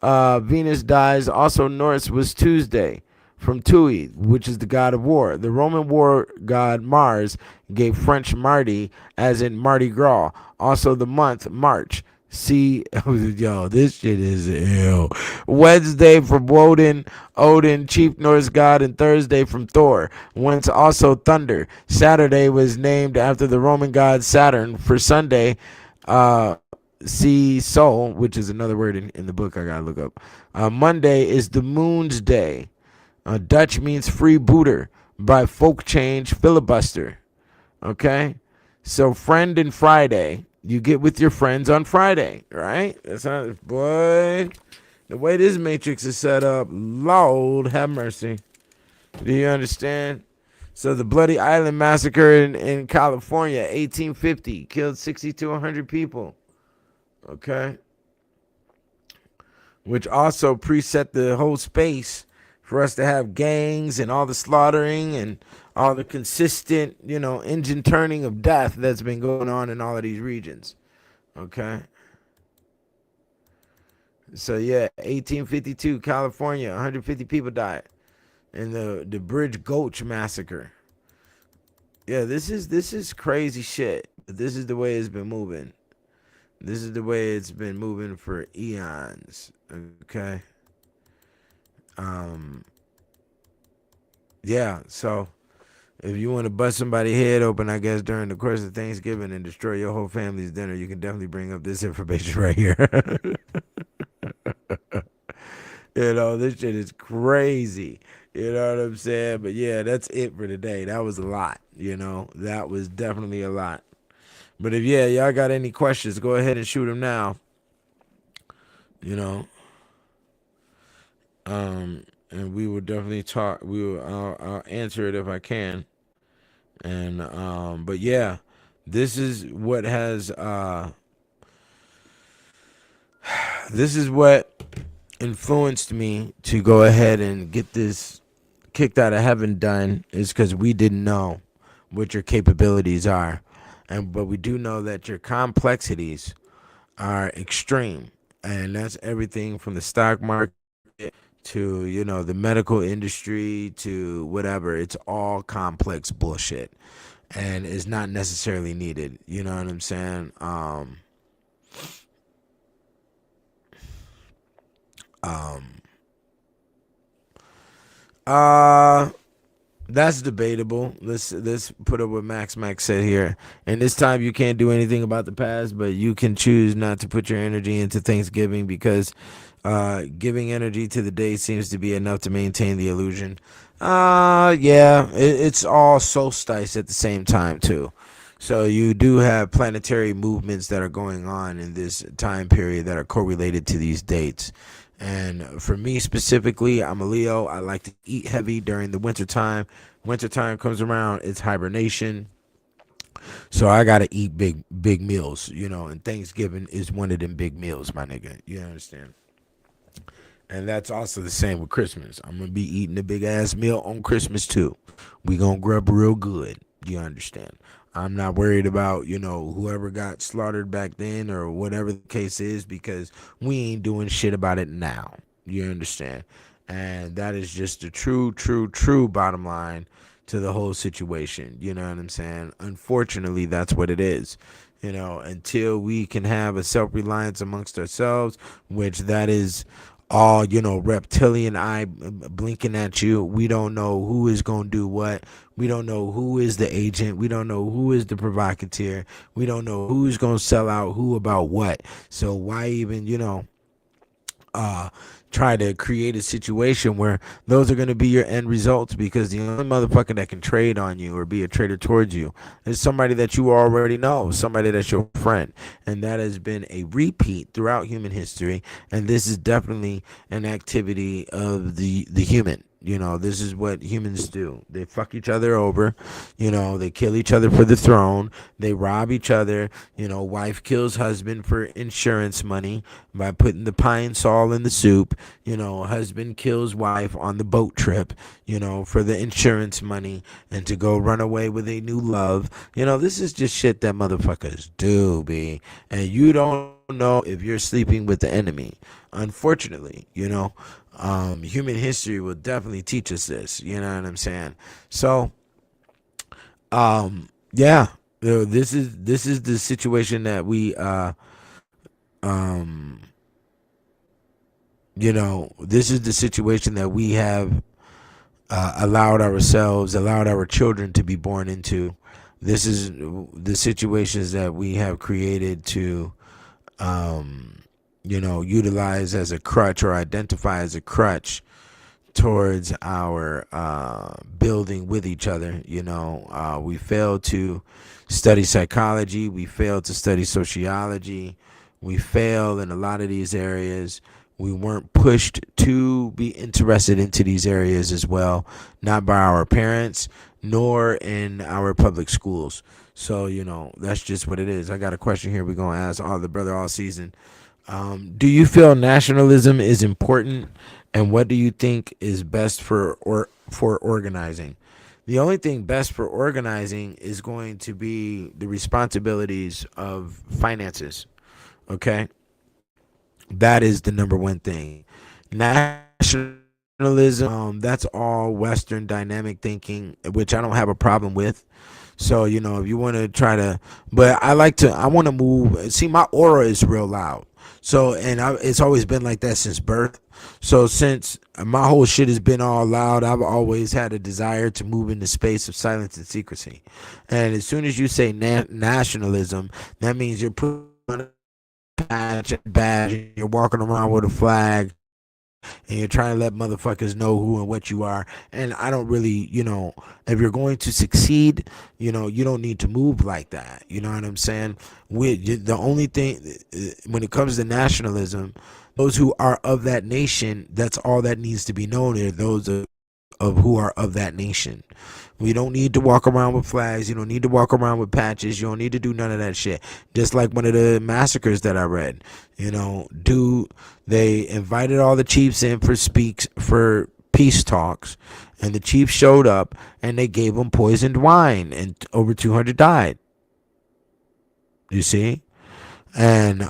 Venus dies. Also, Norse was Tuesday from Tui, which is the god of war. The Roman war god Mars gave French Mardi, as in Mardi Gras. Also, the month March. See, yo, this shit is ill. Wednesday from Odin, chief Norse god, and Thursday from Thor. Whence also thunder. Saturday was named after the Roman god Saturn. For Sunday, see Sol, which is another word in the book I gotta look up. Monday is the moon's day. Dutch means freebooter. By folk change, filibuster. Okay? So friend and Friday. You get with your friends on Friday, right? That's not, boy. The way this matrix is set up, Lord have mercy. Do you understand? So the Bloody Island Massacre in California, 1850, killed 60 to 100 people. Okay? Which also preset the whole space for us to have gangs and all the slaughtering and all the consistent, engine turning of death that's been going on in all of these regions. Okay? So, yeah, 1852, California, 150 people died in the Bridge Gulch Massacre. Yeah, this is crazy shit. But this is the way it's been moving. This is the way it's been moving for eons. Okay? Yeah, so if you want to bust somebody's head open, I guess, during the course of Thanksgiving and destroy your whole family's dinner, you can definitely bring up this information right here. This shit is crazy. You know what I'm saying? But yeah, that's it for today. That was a lot, That was definitely a lot. But if, y'all got any questions, go ahead and shoot them now. And we will definitely talk. I'll answer it if I can. And but yeah, this is what has this is what influenced me to go ahead and get this kicked out of heaven done, is because we didn't know what your capabilities are, but we do know that your complexities are extreme, and that's everything from the stock market to the medical industry to whatever. It's all complex bullshit, and is not necessarily needed. You know what I'm saying? That's debatable. Let's put up what Max said here. And this time you can't do anything about the past, but you can choose not to put your energy into Thanksgiving, because giving energy to the day seems to be enough to maintain the illusion. It's all solstice at the same time too. So you do have planetary movements that are going on in this time period that are correlated to these dates. And for me specifically, I'm a Leo. I like to eat heavy during the wintertime. Wintertime comes around, it's hibernation. So I got to eat big meals, and Thanksgiving is one of them big meals, my nigga. You understand? And that's also the same with Christmas. I'm going to be eating a big-ass meal on Christmas, too. We going to grub real good. You understand? I'm not worried about, whoever got slaughtered back then or whatever the case is, because we ain't doing shit about it now. You understand? And that is just the true bottom line to the whole situation. You know what I'm saying? Unfortunately, that's what it is. Until we can have a self-reliance amongst ourselves, which that is all, reptilian eye blinking at you. We don't know who is going to do what. We don't know who is the agent. We don't know who is the provocateur. We don't know who's going to sell out who about what. So why even, try to create a situation where those are going to be your end results, because the only motherfucker that can trade on you or be a trader towards you is somebody that you already know, somebody that's your friend. And that has been a repeat throughout human history. And this is definitely an activity of the human. This is what humans do. They fuck each other over. They kill each other for the throne. They rob each other. Wife kills husband for insurance money by putting the pine sol in the soup. Husband kills wife on the boat trip, for the insurance money and to go run away with a new love. This is just shit that motherfuckers do, B. And you don't know if you're sleeping with the enemy. Unfortunately, human history will definitely teach us this. You know what I'm saying? So, yeah, this is the situation that we this is the situation that we have allowed our children to be born into. This is the situations that we have created to utilize as a crutch or identify as a crutch towards our building with each other. We fail to study psychology. We fail to study sociology. We fail in a lot of these areas. We weren't pushed to be interested into these areas as well, not by our parents, nor in our public schools. So, that's just what it is. I got a question here we're going to ask all the brother all season. Do you feel nationalism is important, and what do you think is best for organizing? The only thing best for organizing is going to be the responsibilities of finances. Okay? That is the number one thing. Nationalism, that's all Western dynamic thinking, which I don't have a problem with. So, if you want to try to, but I want to move. See, my aura is real loud. So, it's always been like that since birth. So, since my whole shit has been all loud, I've always had a desire to move in the space of silence and secrecy. And as soon as you say nationalism, that means you're putting on a patch and badge, and you're walking around with a flag, and you're trying to let motherfuckers know who and what you are. And I don't really, if you're going to succeed, you don't need to move like that. You know what I'm saying? The only thing, when it comes to nationalism, those who are of that nation, that's all that needs to be known. Are those of who are of that nation. We don't need to walk around with flags. You don't need to walk around with patches. You don't need to do none of that shit. Just like one of the massacres that I read. They invited all the chiefs in for peace talks, and the chiefs showed up and they gave them poisoned wine, and over 200 died. You see? And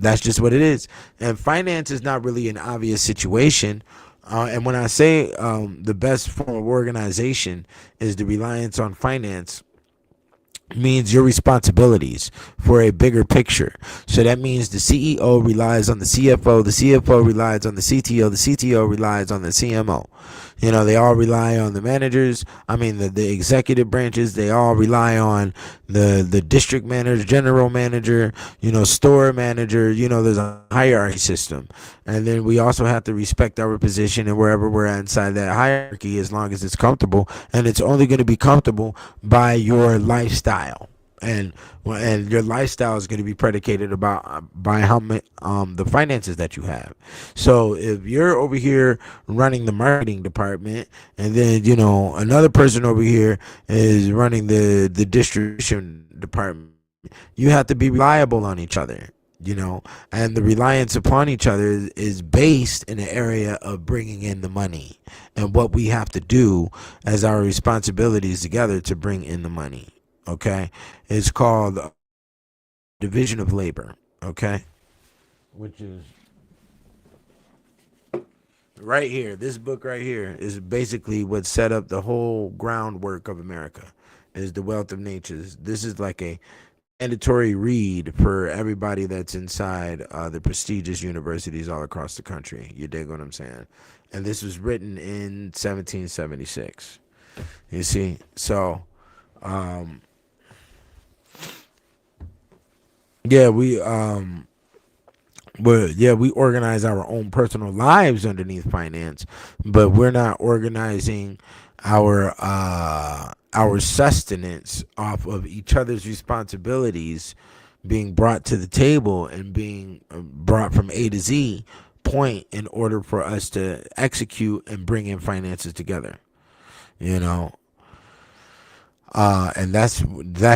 that's just what it is. And finance is not really an obvious situation. And when I say the best form of organization is the reliance on finance, means your responsibilities for a bigger picture. So that means the CEO relies on the CFO relies on the CTO relies on the CMO. They all rely on the managers. The executive branches, they all rely on the district manager, general manager, store manager. There's a hierarchy system. And then we also have to respect our position and wherever we're at inside that hierarchy, as long as it's comfortable. And it's only going to be comfortable by your lifestyle. And your lifestyle is going to be predicated by how many the finances that you have. So if you're over here running the marketing department, and then another person over here is running the distribution department, you have to be reliable on each other. And the reliance upon each other is based in the area of bringing in the money and what we have to do as our responsibilities together to bring in the money. Okay, it's called division of labor. Okay, which is right here. This book right here is basically what set up the whole groundwork of America. Is the Wealth of Nations. This is like a mandatory read for everybody that's inside the prestigious universities all across the country. You dig what I'm saying? And this was written in 1776. You see, so. Yeah, we organize our own personal lives underneath finance, but we're not organizing our sustenance off of each other's responsibilities being brought to the table and being brought from A to Z point in order for us to execute and bring in finances together, you know. And that's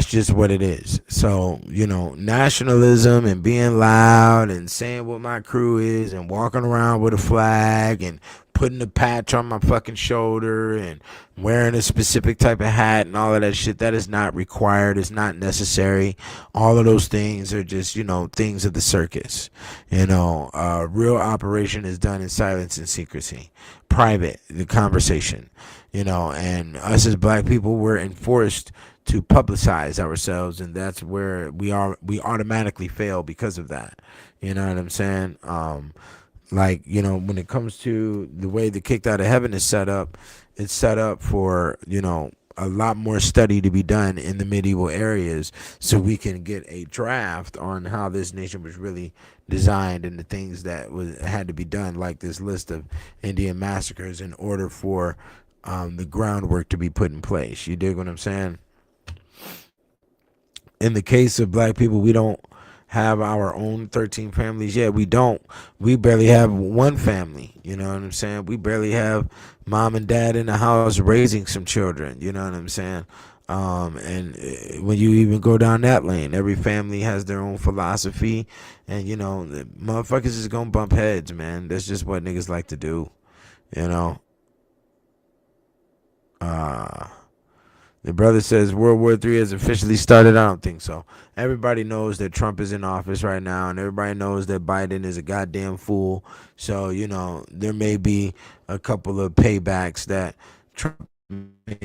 just what it is. So, you know, nationalism and being loud and saying what my crew is and walking around with a flag and putting a patch on my fucking shoulder and wearing a specific type of hat and all of that shit, that is not required. It's not necessary. All of those things are just, you know, things of the circus. You know, real operation is done in silence and secrecy. Private, the conversation. You know, and us as black people, we're enforced to publicize ourselves, and that's where we automatically fail because of that. You know what I'm saying? Like, you know, when it comes to the way the Kicked Out of Heaven is set up, it's set up for, you know, a lot more study to be done in the medieval areas so we can get a draft on how this nation was really designed and the things that had to be done, like this list of Indian massacres, in order for the groundwork to be put in place. You dig what I'm saying? In the case of black people, we don't have our own 13 families yet. We don't. We barely have one family. You know what I'm saying? We barely have mom and dad in the house raising some children. You know what I'm saying? And when you even go down that lane, every family has their own philosophy. And, you know, the motherfuckers is going to bump heads, man. That's just what niggas like to do. You know? The brother says World War III has officially started. I don't think so. Everybody knows that Trump is in office right now, and everybody knows that Biden is a goddamn fool. So, you know, there may be a couple of paybacks that Trump may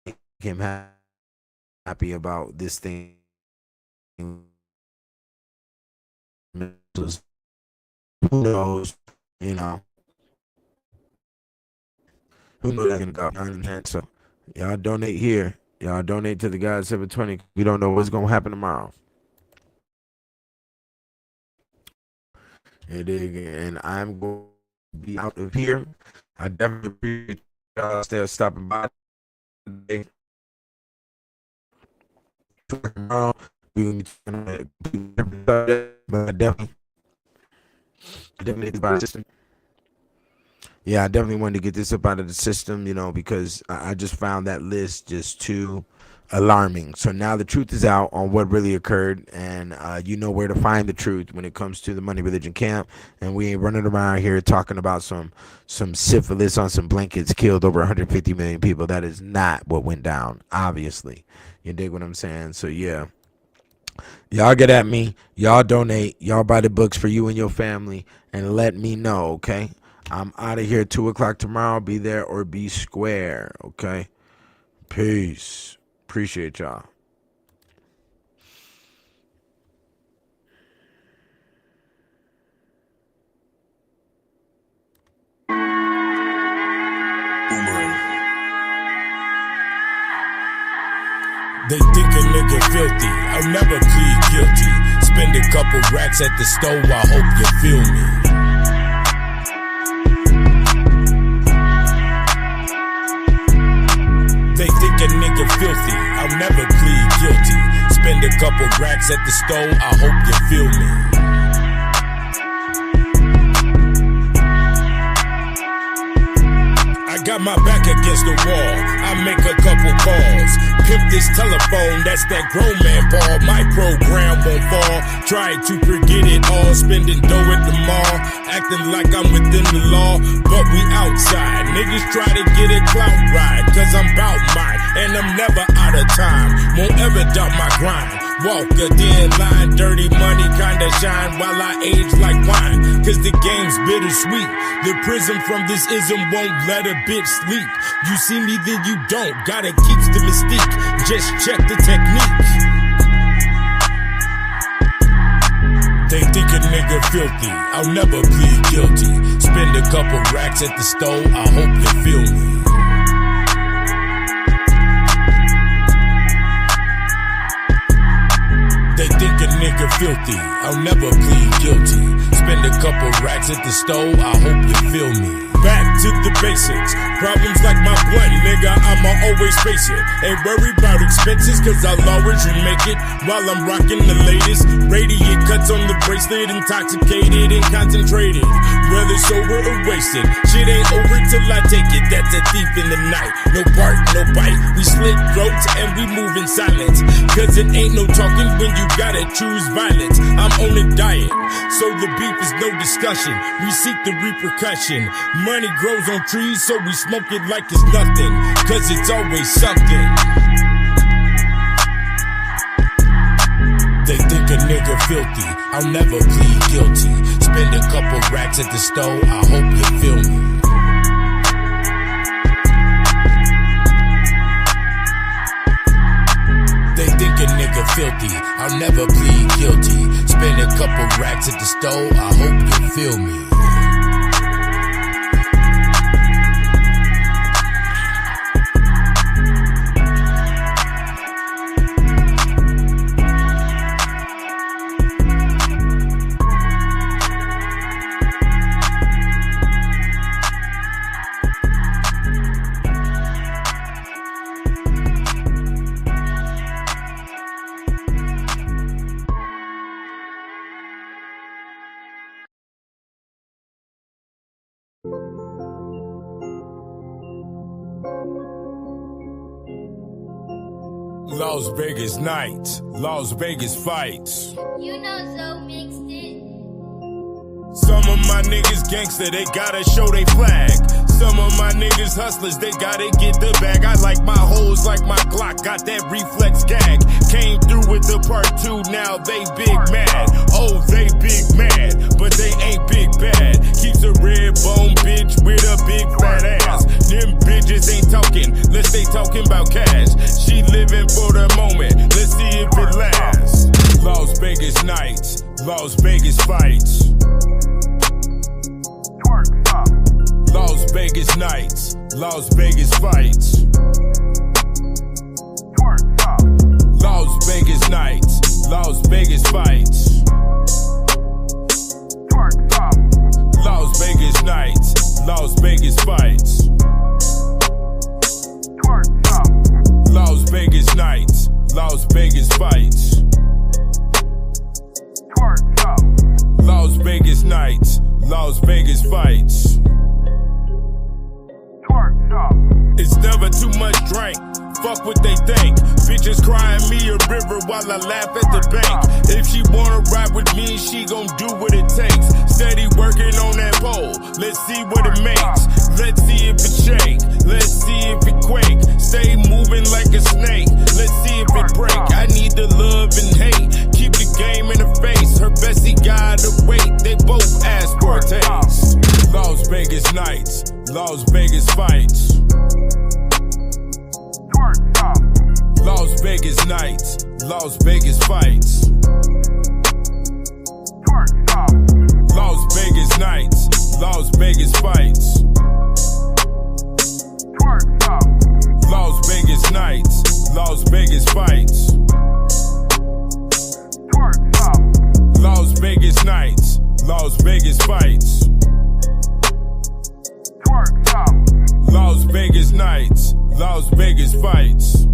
make him happy about this thing. Who knows? You know, who knows that's gonna go? So y'all donate here. Y'all donate to the God 720. We don't know what's gonna happen tomorrow. And I'm going to be out of here. I definitely appreciate y'all still stopping by today. Tomorrow we can but I definitely get the system. Yeah, I definitely wanted to get this up out of the system, you know, because I just found that list just too alarming. So now the truth is out on what really occurred, and you know where to find the truth when it comes to the Money Religion camp. And we ain't running around here talking about some syphilis on some blankets killed over 150 million people. That is not what went down, obviously. You dig what I'm saying? So yeah. Y'all get at me. Y'all donate. Y'all buy the books for you and your family, and let me know, okay? I'm out of here 2 o'clock tomorrow. Be there or be square, okay? Peace. Appreciate y'all. They think a nigga filthy, I'll never plead guilty. Spend a couple racks at the stove, I hope you feel me. They think a nigga filthy, I'll never plead guilty. Spend a couple racks at the stove, I hope you feel me. I got my back against the wall, I make a couple calls. Pimp this telephone, that's that grown man ball. My program won't fall. Trying to forget it all, spending dough at the mall, acting like I'm within the law, but we outside. Niggas try to get a clout ride, cause I'm bout mine, and I'm never out of time. Won't ever doubt my grind. Walk a dead line, dirty money kinda shine while I age like wine. Cause the game's bittersweet. The prison from this ism won't let a bitch sleep. You see me, then you don't. Gotta keep the mystique. Just check the technique. They think a nigga filthy, I'll never plead guilty. Spend a couple racks at the stove, I hope you feel me. They think a nigga filthy, I'll never plead guilty. Spend a couple racks at the stove, I hope you feel me. Back to the basics. Problems like my blunt, nigga, I'ma always face it. Ain't worry about expenses, cause I'll always remake it. While I'm rocking the latest radiant cuts on the bracelet. Intoxicated and concentrated, whether sober or wasted. Shit ain't over till I take it. That's a thief in the night. No bark, no bite. We slit throats and we move in silence. Cause it ain't no talking when you gotta choose violence. I'm on a diet, so the beef is no discussion. We seek the repercussion. Money grows on trees, so we smoke it like it's nothing. Cause it's always something. They think a nigga filthy, I'll never plead guilty. Spend a couple racks at the store, I hope you feel me. They think a nigga filthy, I'll never plead guilty. Spend a couple racks at the store, I hope you feel me. Las Vegas nights, Las Vegas fights. You know Zoe mixed it. Some of my niggas gangster, they gotta show they flag. Some of my niggas hustlers, they gotta get the bag. I like my hoes like my Glock, got that reflex gag. Came through with the part 2, now they big mad. Oh, they big mad, but they ain't big bad. Keeps a red bone bitch with a big fat ass. Them bitches ain't talking, let's stay talking about cash. She living for the moment, let's see if it lasts. Las Vegas nights, Las Vegas fights. Las Vegas nights, Las Vegas fights. Las Vegas nights, Las Vegas fights. Las Vegas nights, Las Vegas fights. Las Vegas nights, Las Vegas fights. Las Vegas nights, Las Vegas fights. It's never too much drink, fuck what they think. Bitches crying me a river while I laugh at the bank. If she wanna ride with me, she gon' do what it takes. Steady working on that pole, let's see what it makes. Let's see if it shake, let's see if it quake. Stay moving like a snake, let's see if it break. I need the love and hate, keep the game in the face. Her bestie gotta wait, they both ask for a taste. Las Vegas nights, Las Vegas fights. Las Vegas nights, Las Vegas fights. Las Vegas nights, Las Vegas fights. Las Vegas nights, Las Vegas fights. Las Vegas nights, Las Vegas fights. Las Vegas nights, Las Vegas fights.